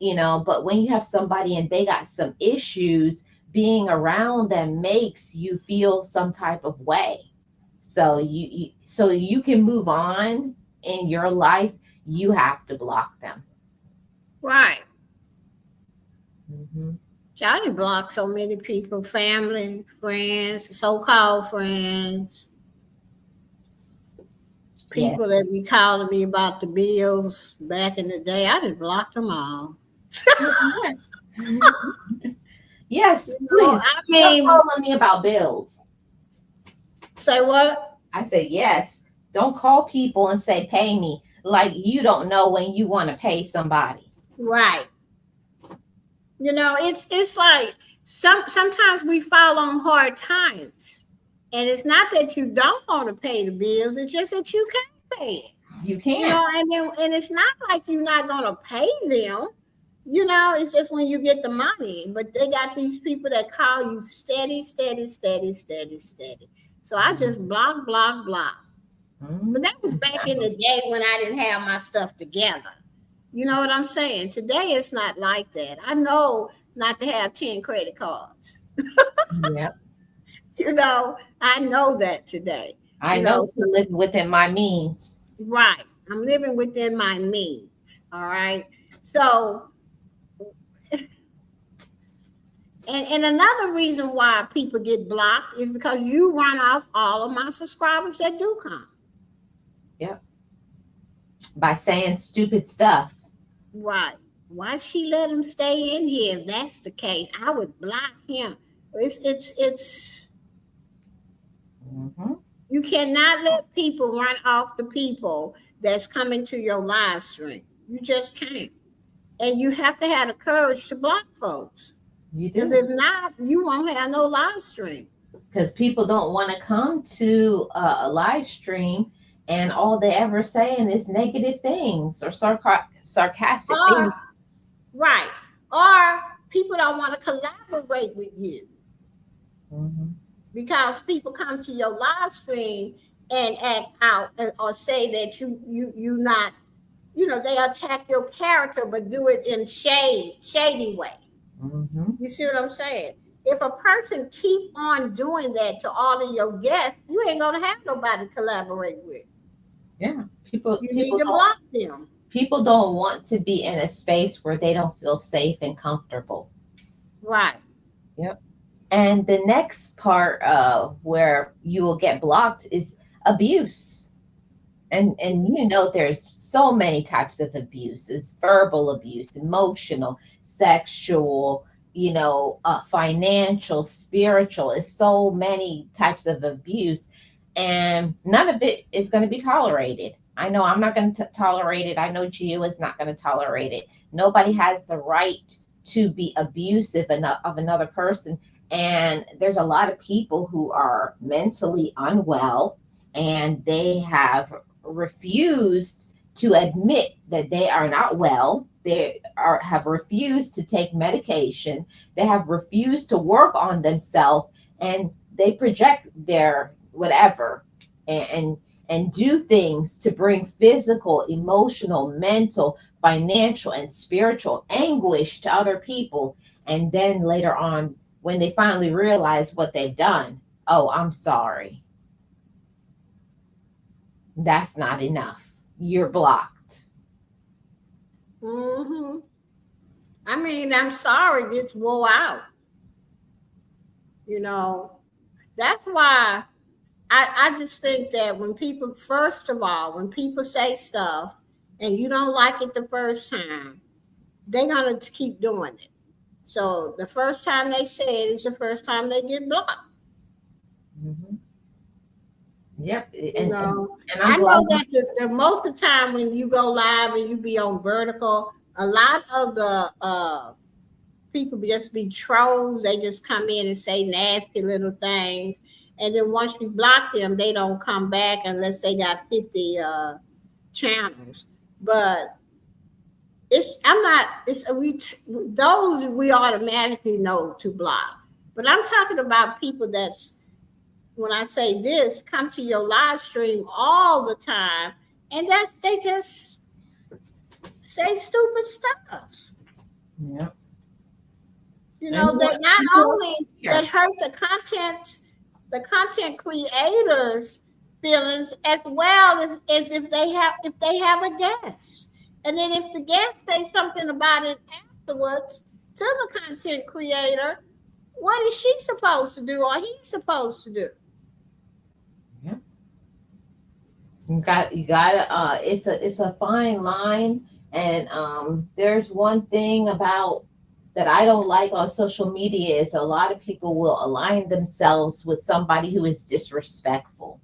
S1: but when you have somebody and they got some issues, being around them makes you feel some type of way. So you can move on in your life, you have to block them.
S2: Right.
S1: Hmm.
S2: Johnny blocked so many people, family, friends, so-called friends,
S1: Yes.
S2: people that be calling me about the bills back in the day. I just blocked them all.
S1: Yes. Yes,
S2: Well,
S1: please.
S2: I
S1: Stop
S2: mean,
S1: calling me about bills.
S2: say what?
S1: I said, yes. Don't call people and say, pay me, like you don't know when you want to pay somebody.
S2: Right. It's like sometimes we fall on hard times. And it's not that you don't want to pay the bills, it's just that you can't pay it.
S1: You can't.
S2: And it's not like you're not gonna pay them. It's just when you get the money. But they got these people that call you steady, steady, steady, steady, steady. So I just block, block, block. But that was
S1: Mhm.
S2: back in the day when I didn't have my stuff together. You know what I'm saying? Today it's not like that. I know not to have 10 credit cards.
S1: Yep.
S2: I know that today.
S1: I know
S2: So,
S1: to live within my means.
S2: right. I'm living within my means. All right. So, and another reason why people get blocked is because you run off all of my subscribers that do come.
S1: Yep. By saying stupid stuff.
S2: Right. Why she let him stay in here? If that's the case, I would block him. It's
S1: Hmm.
S2: You cannot let people run off the people that's coming to your live stream. You just can't. And you have to have the courage to block folks.
S1: You
S2: Because
S1: do.
S2: if not, you won't have no live stream.
S1: Because people don't want to come to a live stream and all they ever saying is negative things or sarcastic things.
S2: Or, right. Or people don't want to collaborate with you
S1: Hmm.
S2: because people come to your live stream and act out or say that you not, they attack your character, but do it in shady way.
S1: Hmm.
S2: You see what I'm saying? If a person keep on doing that to all of your guests, you ain't gonna have nobody to collaborate with.
S1: Yeah. People
S2: You need
S1: people
S2: to
S1: don't
S2: block them.
S1: people don't want to be in a space where they don't feel safe and comfortable.
S2: Right.
S1: Yep. And the next part where you will get blocked is abuse. And there's so many types of abuse. It's verbal abuse, emotional, sexual, financial, spiritual. It's so many types of abuse, and none of it is going to be tolerated. I know I'm not going to tolerate it. I know Gio is not going to tolerate it. Nobody has the right to be abusive of another person. And there's a lot of people who are mentally unwell, and they have refused to admit that they are not well. Have refused to take medication. They have refused to work on themselves, and they project their whatever and and do things to bring physical, emotional, mental, financial, and spiritual anguish to other people. And then later on, when they finally realize what they've done, oh, I'm sorry. That's not enough. You're blocked.
S2: Mm-hmm. I mean, I'm sorry, this wore out. You know, that's why I just think that when people, first of all, when people say stuff and you don't like it the first time, they're going to keep doing it. So the first time they say it is the first time they get blocked.
S1: Mm-hmm. Yep.
S2: You know,
S1: And I'm
S2: I
S1: glad.
S2: know that the most of the time when you go live and you be on vertical, a lot of the people just be trolls. They just come in and say nasty little things. And then once you block them, they don't come back unless they got 50 channels. But it's I'm not it's we those we automatically know to block. But I'm talking about people that's, when I say this, come to your live stream all the time, and that's they just say stupid stuff.
S1: Yep.
S2: You
S1: And
S2: know, that not
S1: people
S2: only
S1: here.
S2: that hurt the content creators' feelings as well as if they have a guest. And then if the guest say something about it afterwards to the content creator, what is she supposed to do or he supposed to do?
S1: Yep. You gotta it's a fine line. And there's one thing about that I don't like on social media is a lot of people will align themselves with somebody who is disrespectful.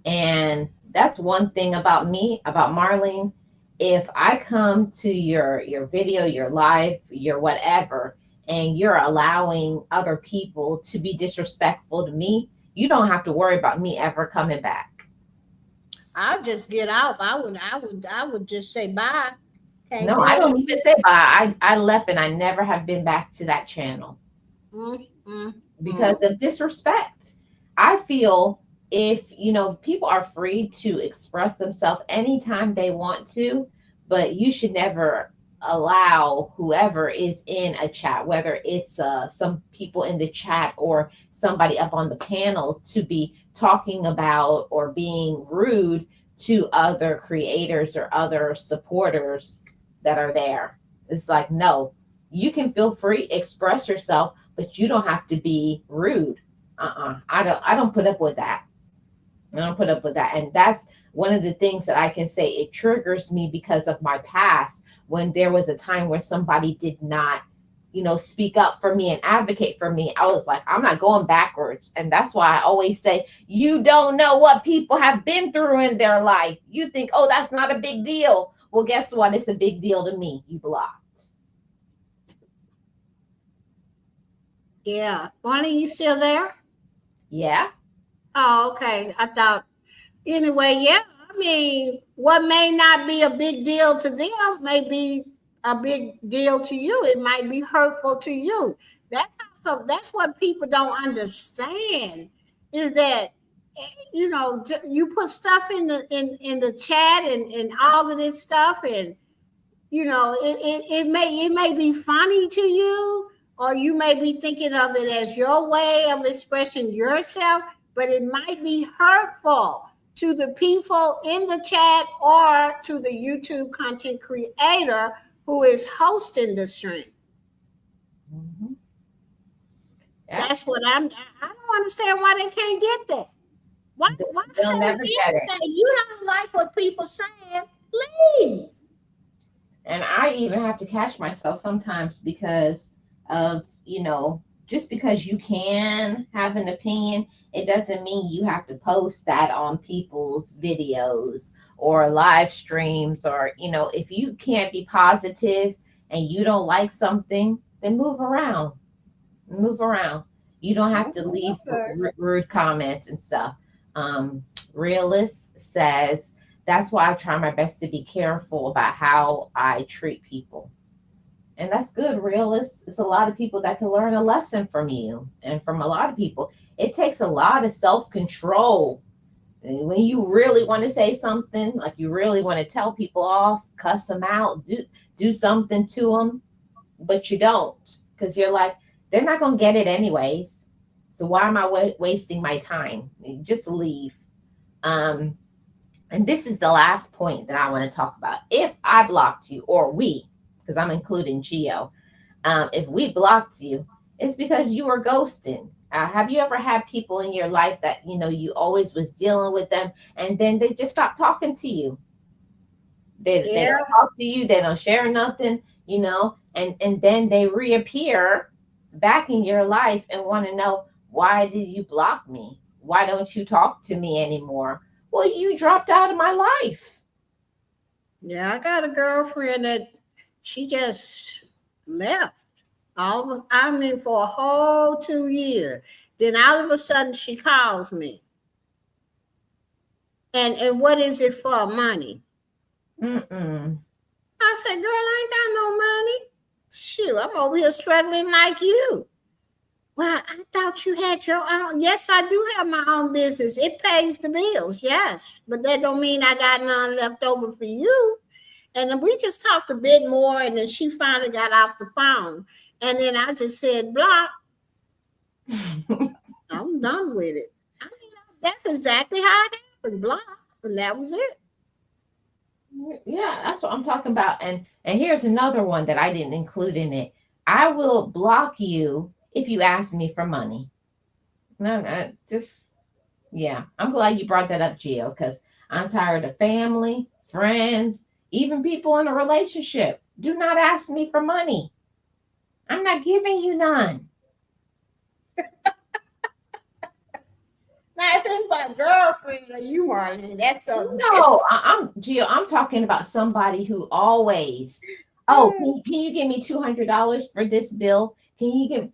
S1: And that's one thing about me, about Marlene. If I come to your video, your live, your whatever, and you're allowing other people to be disrespectful to me, you don't have to worry about me ever coming back.
S2: I'll just get off. I would just say bye. Can't
S1: No, I
S2: deal
S1: don't
S2: with
S1: even say
S2: this.
S1: bye. I left and I never have been back to that channel
S2: Mm, mm,
S1: because
S2: mm.
S1: of disrespect. I feel if, people are free to express themselves anytime they want to, but you should never allow whoever is in a chat, whether it's some people in the chat or somebody up on the panel, to be talking about or being rude to other creators or other supporters that are there. It's like, no, you can feel free, express yourself, but you don't have to be rude. I don't put up with that. I don't put up with that. And that's one of the things that I can say, it triggers me because of my past, when there was a time where somebody did not, speak up for me and advocate for me. I was like, I'm not going backwards. And that's why I always say, you don't know what people have been through in their life. You think, oh, that's not a big deal. Well, guess what? It's a big deal to me. You blocked.
S2: Yeah. Marlene, you still there?
S1: Yeah.
S2: Oh, okay. I thought, anyway, yeah. I mean, what may not be a big deal to them may be a big deal to you. It might be hurtful to you. That's that's what people don't understand, is that you put stuff in the chat and all of this stuff, and it may be funny to you, or you may be thinking of it as your way of expressing yourself, but it might be hurtful to the people in the chat or to the YouTube content creator who is hosting the stream.
S1: Mm-hmm. Yeah.
S2: That's what I don't understand why they can't get that. Why say
S1: They'll never get it.
S2: anything? You don't like what people saying, leave.
S1: And I even have to catch myself sometimes because of, just because you can have an opinion, it doesn't mean you have to post that on people's videos or live streams. Or, if you can't be positive and you don't like something, then move around. Move around. You don't have to leave
S2: Okay.
S1: rude comments and stuff. Realist says That's why I try my best to be careful about how I treat people. And that's good, real. It's a lot of people that can learn a lesson from you and from a lot of people. It takes a lot of self control. When you really want to say something, like you really want to tell people off, cuss them out, do something to them, but you don't because you're like, they're not going to get it anyways. So why am I wasting my time? Just leave. Um, and this is the last point that I want to talk about. If I blocked you, or we, because I'm including Geo, if we blocked you, it's because you were ghosting. Have you ever had people in your life that you always was dealing with them, and then they just stopped talking to you? They
S2: Yeah.
S1: don't talk to you. They don't share nothing. And then they reappear back in your life and want to know, why did you block me? Why don't you talk to me anymore? Well, you dropped out of my life.
S2: Yeah, I got a girlfriend that she just left. I mean, for a whole 2 years. Then all of a sudden she calls me. And what is it for? Money.
S1: Mm-mm.
S2: I said, girl, I ain't got no money. Shoot, I'm over here struggling like you. Well, I thought you had your own. Yes, I do have my own business. It pays the bills, yes. But that don't mean I got none left over for you. And then we just talked a bit more, and then she finally got off the phone. And then I just said, block. I'm done with it. I mean, that's exactly how it happened. Block. And that was it.
S1: Yeah, that's what I'm talking about. And here's another one that I didn't include in it. I will block you if you ask me for money. No, no, just yeah. I'm glad you brought that up, Gio, because I'm tired of family, friends, even people in a relationship. Do not ask me for money. I'm not giving you none.
S2: Now, if it's my girlfriend or you, Marlene, that's something different.
S1: No, I'm Gio. I'm talking about somebody who always. Oh, can you give me $200 for this bill? Can you give?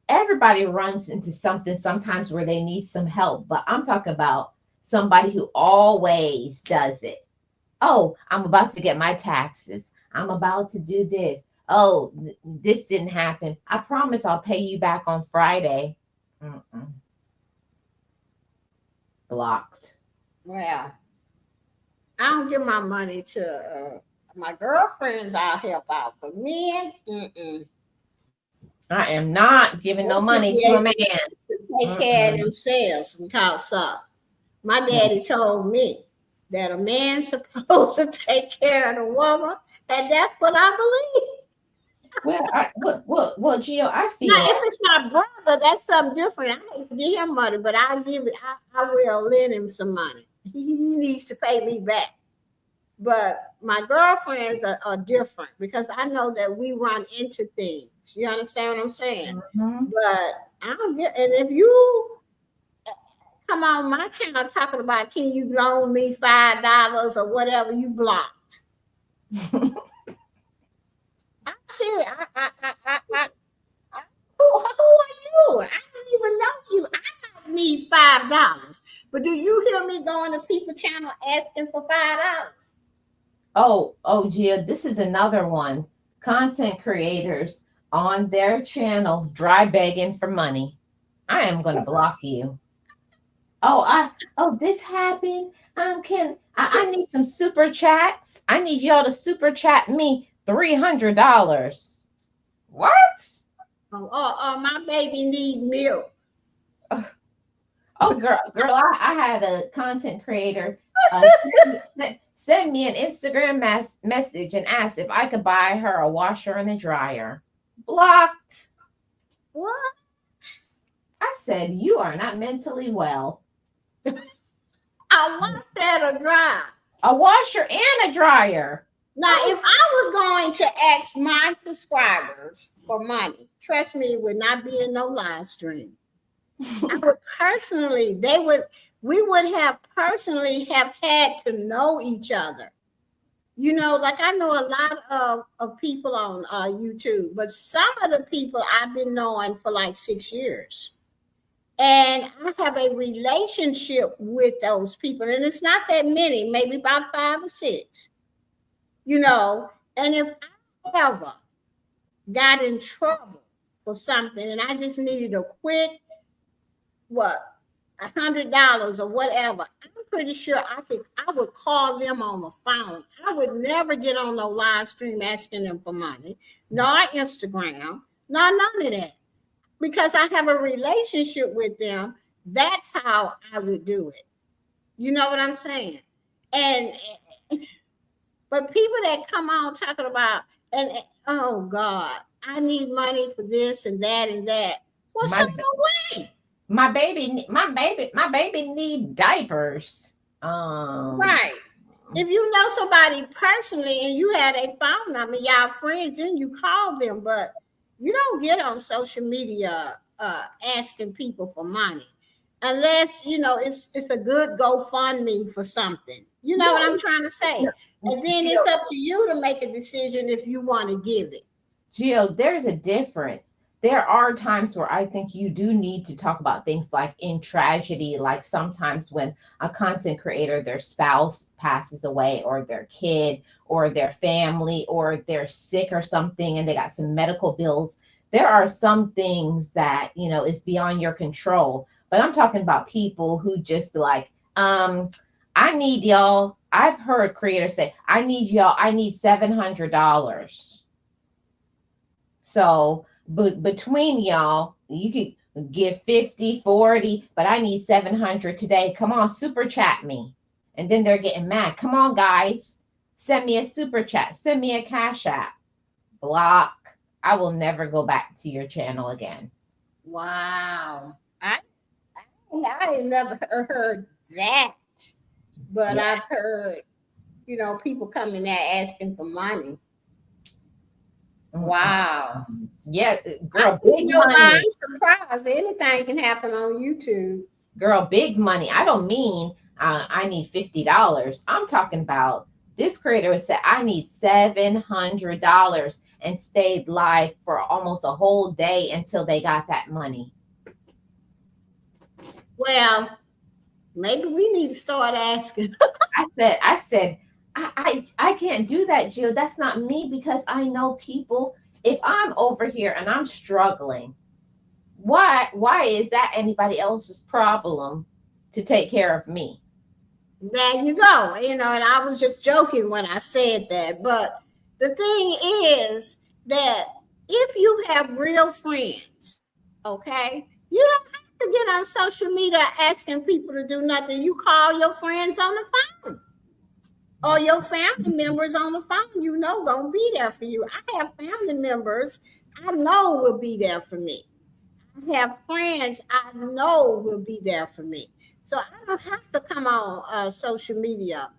S1: Everybody runs into something sometimes where they need some help, but I'm talking about somebody who always does it. Oh, I'm about to get my taxes. I'm about to do this. Oh, this didn't happen. I promise I'll pay you back on Friday. Mm-mm. Blocked.
S2: Well, I don't give my money to my girlfriends. I'll help out, but men,
S1: I am not giving
S2: they
S1: no
S2: should
S1: money
S2: be
S1: to a
S2: able
S1: man.
S2: to take care of
S1: Mm-mm.
S2: themselves because my daddy told me that a man's supposed to take care of the woman, and that's what I believe.
S1: Well, Gio, I
S2: Now,
S1: feel
S2: if it's my brother, that's something different. I hate to give him money, but I'll give it. I will lend him some money. He needs to pay me back. But my girlfriends are different because I know that we run into things. You understand what I'm saying?
S1: mhm.
S2: But I don't get. And if you come on my channel talking about can you loan me $5 or whatever, you blocked. I'm serious. Who are you? I don't even know you. I might need $5. But do you hear me going to people channel asking for $5?
S1: Oh, Gia, this is another one. Content creators on their channel dry begging for money. I am going to block you. This happened. Can I need some super chats? I need y'all to super chat me $300. What?
S2: My baby need milk.
S1: Oh, girl, I had a content creator send me an Instagram message and ask if I could buy her a washer and a dryer. Blocked.
S2: What?
S1: I said, you are not mentally well.
S2: I want that to dry.
S1: A washer and a dryer.
S2: Now, if I was going to ask my subscribers for money, trust me, it would not be in no live stream. I would personally, we would have personally have had to know each other. You know, like I know a lot of people on YouTube, but some of the people I've been knowing for like 6 years. And I have a relationship with those people. And it's not that many, maybe about 5 or 6, And if I ever got in trouble for something and I just needed a quick, what, $100 or whatever, I'm pretty sure I would call them on the phone. I would never get on no live stream asking them for money, nor Instagram, nor none of that. Because I have a relationship with them, that's how I would do it. You know what I'm saying? And but people that come on talking about and oh God, I need money for this and that and that. Well,
S1: My
S2: so no way.
S1: my baby need diapers.
S2: Right. If you know somebody personally and you had a phone number, y'all friends, then you call them. But you don't get on social media asking people for money unless it's a good GoFundMe for something. You know what I'm trying to say? And then it's up to you to make a decision if you want to give it.
S1: Jill, there's a difference. There are times where I think you do need to talk about things like in tragedy, like sometimes when a content creator, their spouse passes away, or their kid, or their family, or they're sick or something, and they got some medical bills. There are some things that, is beyond your control. But I'm talking about people who just be like, I need y'all. I've heard creators say, I need y'all, I need $700. So, but between y'all, you could give 50, 40, but I need 700 today. Come on, super chat me. And then they're getting mad. Come on, guys. Send me a super chat. Send me a Cash App. Block. I will never go back to your channel again.
S2: Wow. I ain't never heard that. But yeah. I've heard, people coming there asking for money. Wow.
S1: Yeah, girl, big money.
S2: I'm surprised. Anything can happen on YouTube.
S1: Girl, big money. I don't mean I need $50. I'm talking about this creator said I need $700 and stayed live for almost a whole day until they got that money.
S2: Well, maybe we need to start asking.
S1: I said, I can't do that, Jill. That's not me, because I know people. If I'm over here and I'm struggling, why is that anybody else's problem to take care of me?
S2: There you go. And I was just joking when I said that. But the thing is that if you have real friends, okay, you don't have to get on social media asking people to do nothing. You call your friends on the phone. Or your family members on the phone, gonna be there for you. I have family members I know will be there for me. I have friends I know will be there for me. So I don't have to come on social media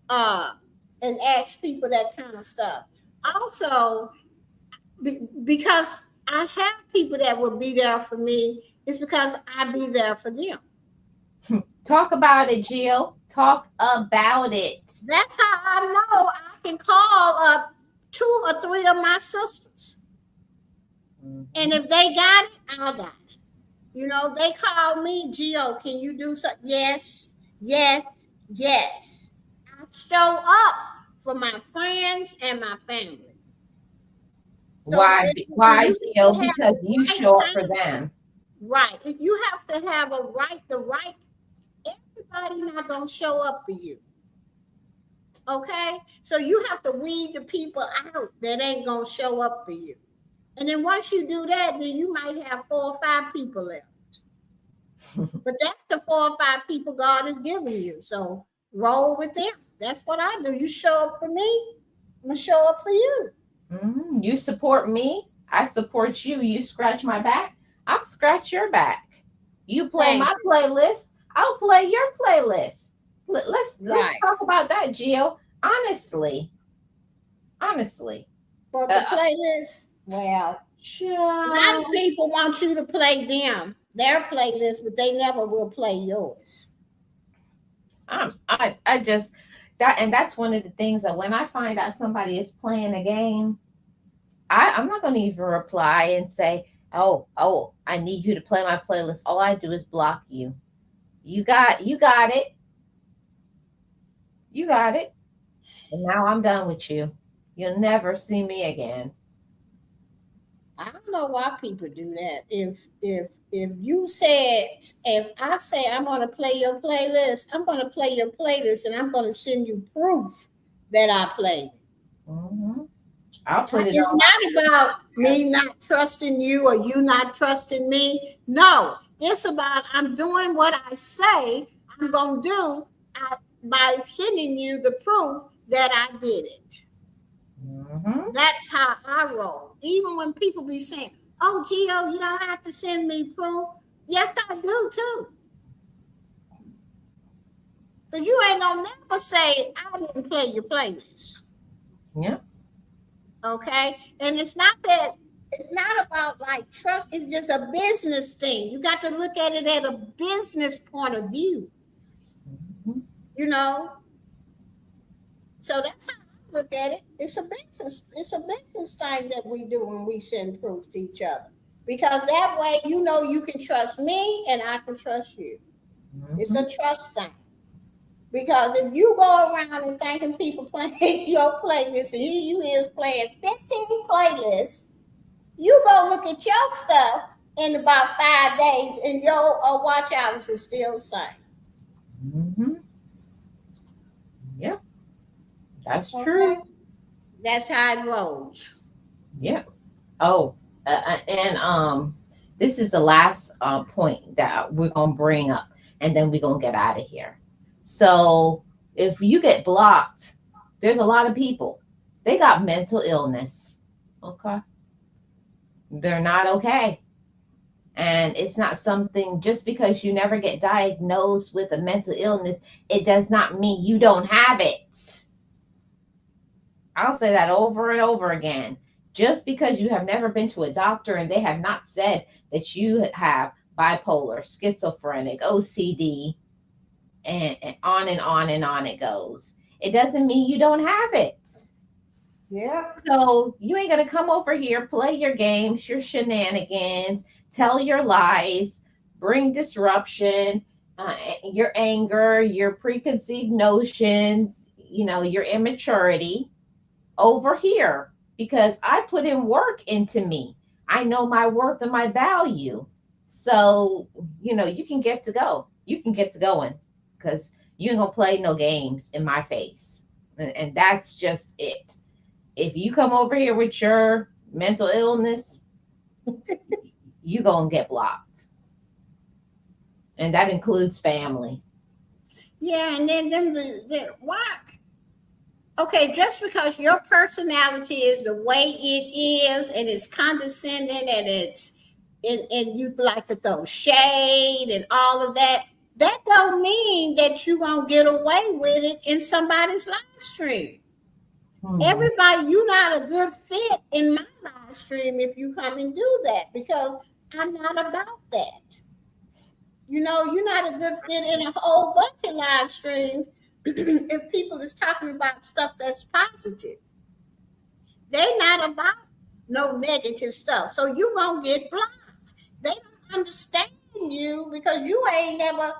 S2: and ask people that kind of stuff. Also, because I have people that will be there for me, it's because I be there for them.
S1: Talk about it, Jill. Talk about it.
S2: That's how I know I can call up 2 or 3 of my sisters. Mm-hmm. And if they got it, I got it. They call me, Gio, can you do something? Yes, yes, yes. I show up for my friends and my family.
S1: So why, Gio? Because you show up for them.
S2: Right. You have to have the right. Everybody not gonna show up for you. Okay, so you have to weed the people out that ain't gonna show up for you. And then once you do that, then you might have 4 or 5 people left. But that's the 4 or 5 people God is giving you. So roll with them. That's what I do. You show up for me, I'm gonna show up for you.
S1: Mm-hmm. You support me, I support you. You scratch my back, I'll scratch your back. You play my playlist, I'll play your playlist. Let's talk about that, Gio. Honestly.
S2: But the playlist, well, a lot of people want you to play their playlist, but they never will play yours.
S1: I just that's one of the things that when I find out somebody is playing a game, I'm not going to even reply and say, Oh, I need you to play my playlist. All I do is block you. You got it. You got it. And now I'm done with you. You'll never see me again.
S2: I don't know why people do that. If you said, if I say I'm gonna play your playlist, I'm gonna play your playlist and I'm gonna send you proof that I played it.
S1: Hmm. I'll put it
S2: It's
S1: on
S2: not about me not trusting you or you not trusting me. No, it's about I'm doing what I say I'm gonna do by sending you the proof that I did it.
S1: my. Hmm.
S2: That's how I roll. Even when people be saying, "Oh, Gio, you don't have to send me proof." Yes, I do too. Because you ain't gonna never say I didn't play your playlist.
S1: Yeah.
S2: Okay? And it's not about like trust, it's just a business thing. You got to look at it at a business point of view,
S1: Hmm.
S2: you know. So that's how I look at it. It's a business thing that we do when we send proof to each other. Because that way you know you can trust me and I can trust you. It's
S1: Hmm.
S2: a trust thing. Because if you go around and thinking people playing your playlist and here you is playing 15 playlists, you go look at your stuff in about 5 days and your watch hours is still the same.
S1: Hmm. Yeah, that's
S2: Okay?
S1: true.
S2: That's how it rolls.
S1: Yeah. Oh, and this is the last point that we're gonna bring up, and then we're gonna get out of here. So, if you get blocked, there's a lot of people. They got mental illness. Okay, they're not okay, and it's not something just because you never get diagnosed with a mental illness. It does not mean you don't have it. I'll say that over and over again. Just because you have never been to a doctor and they have not said that you have bipolar, schizophrenic, OCD, and on and on and on it goes, it doesn't mean you don't have it.
S2: Yeah.
S1: So you ain't gonna come over here, play your games, your shenanigans, tell your lies, bring disruption, your anger, your preconceived notions, your immaturity over here because I put in work into me. I know my worth and my value. So, you can get to go. You can get to going because you ain't gonna play no games in my face. And that's just it. If you come over here with your mental illness, you gonna get blocked. And that includes family.
S2: Yeah, and then why? Okay, just because your personality is the way it is, and it's condescending, and and you like to throw shade and all of that, that don't mean that you gonna get away with it in somebody's live stream.
S1: Hmm.
S2: Everybody, you're not a good fit in my live stream if you come and do that because I'm not about that. You're not a good fit in a whole bunch of live streams if people is talking about stuff that's positive. They're not about no negative stuff. So you gonna get blocked. They don't understand you because you ain't never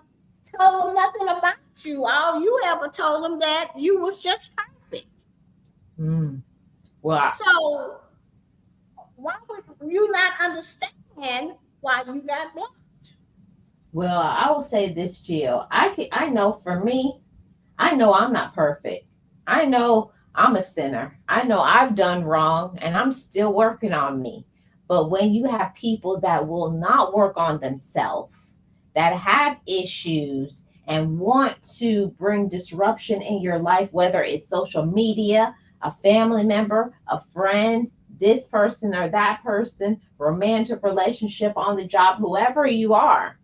S2: told them nothing about you. All you ever told them that you was just perfect.
S1: Hmm. Well,
S2: So why would you not understand why you got blocked?
S1: I will say this, Jill. I know for me, I know I'm not perfect. I know I'm a sinner. I know I've done wrong and I'm still working on me. But when you have people that will not work on themselves, that have issues and want to bring disruption in your life, whether it's social media, a family member, a friend, this person or that person, romantic relationship on the job, whoever you are,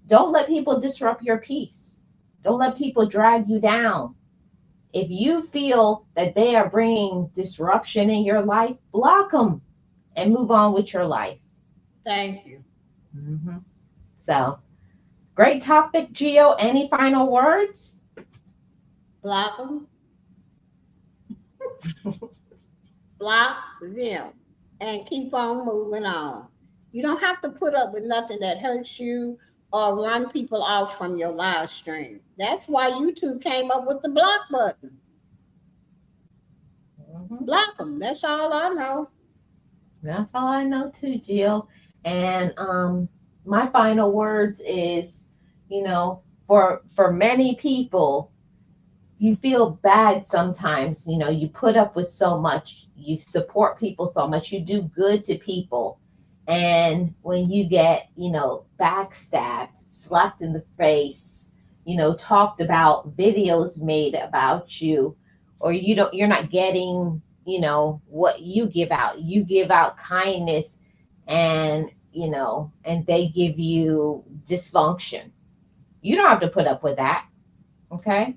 S1: don't let people disrupt your peace. Don't let people drag you down. If you feel that they are bringing disruption in your life, block them and move on with your life.
S2: Thank you.
S1: Hmm. So, great topic, Gio. Any final words?
S2: Block them, block them, and keep on moving on. You don't have to put up with nothing that hurts you or run people off from your live stream. That's why YouTube came up with the block button. Block them. That's all I know.
S1: That's all I know too, Jill. And my final words is, for many people, you feel bad sometimes. You put up with so much, you support people so much, you do good to people. And when you get, backstabbed, slapped in the face, talked about, videos made about you, or you're not getting, what you give out kindness, and, and they give you dysfunction. You don't have to put up with that. Okay.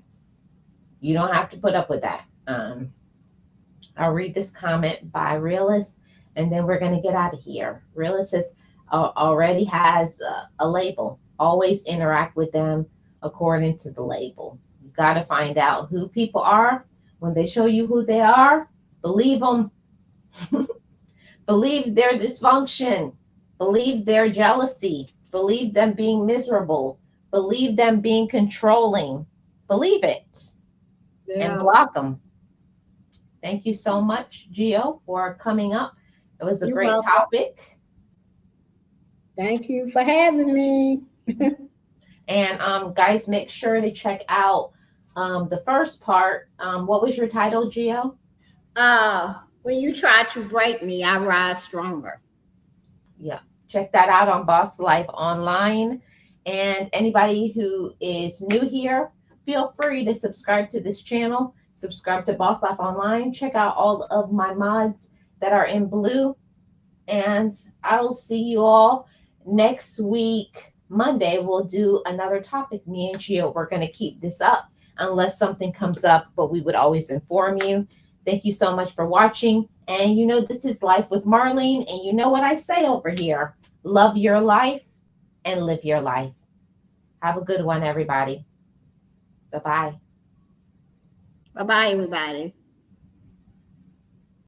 S1: You don't have to put up with that. I'll read this comment by Realist, and then we're going to get out of here. Realist says, already has a label. Always interact with them according to the label. You got to find out who people are. When they show you who they are, believe them. Believe their dysfunction. Believe their jealousy. Believe them being miserable. Believe them being controlling. Believe it. And block them. Thank you so much, Gio, for coming up. It was a great topic.
S2: Thank you for having me.
S1: And guys, make sure to check out the first part. What was your title, Gio?
S2: When you try to break me, I rise stronger.
S1: Yeah, check that out on Boss Life Online. And anybody who is new here, feel free to subscribe to this channel. Subscribe to Boss Life Online. Check out all of my mods that are in blue. And I will see you all next week. Monday, we'll do another topic. Me and Gio, we're going to keep this up unless something comes up, but we would always inform you. Thank you so much for watching. And this is Life with Marlene. And you know what I say over here. Love your life and live your life. Have a good one, everybody. Bye-bye.
S2: Bye-bye, everybody.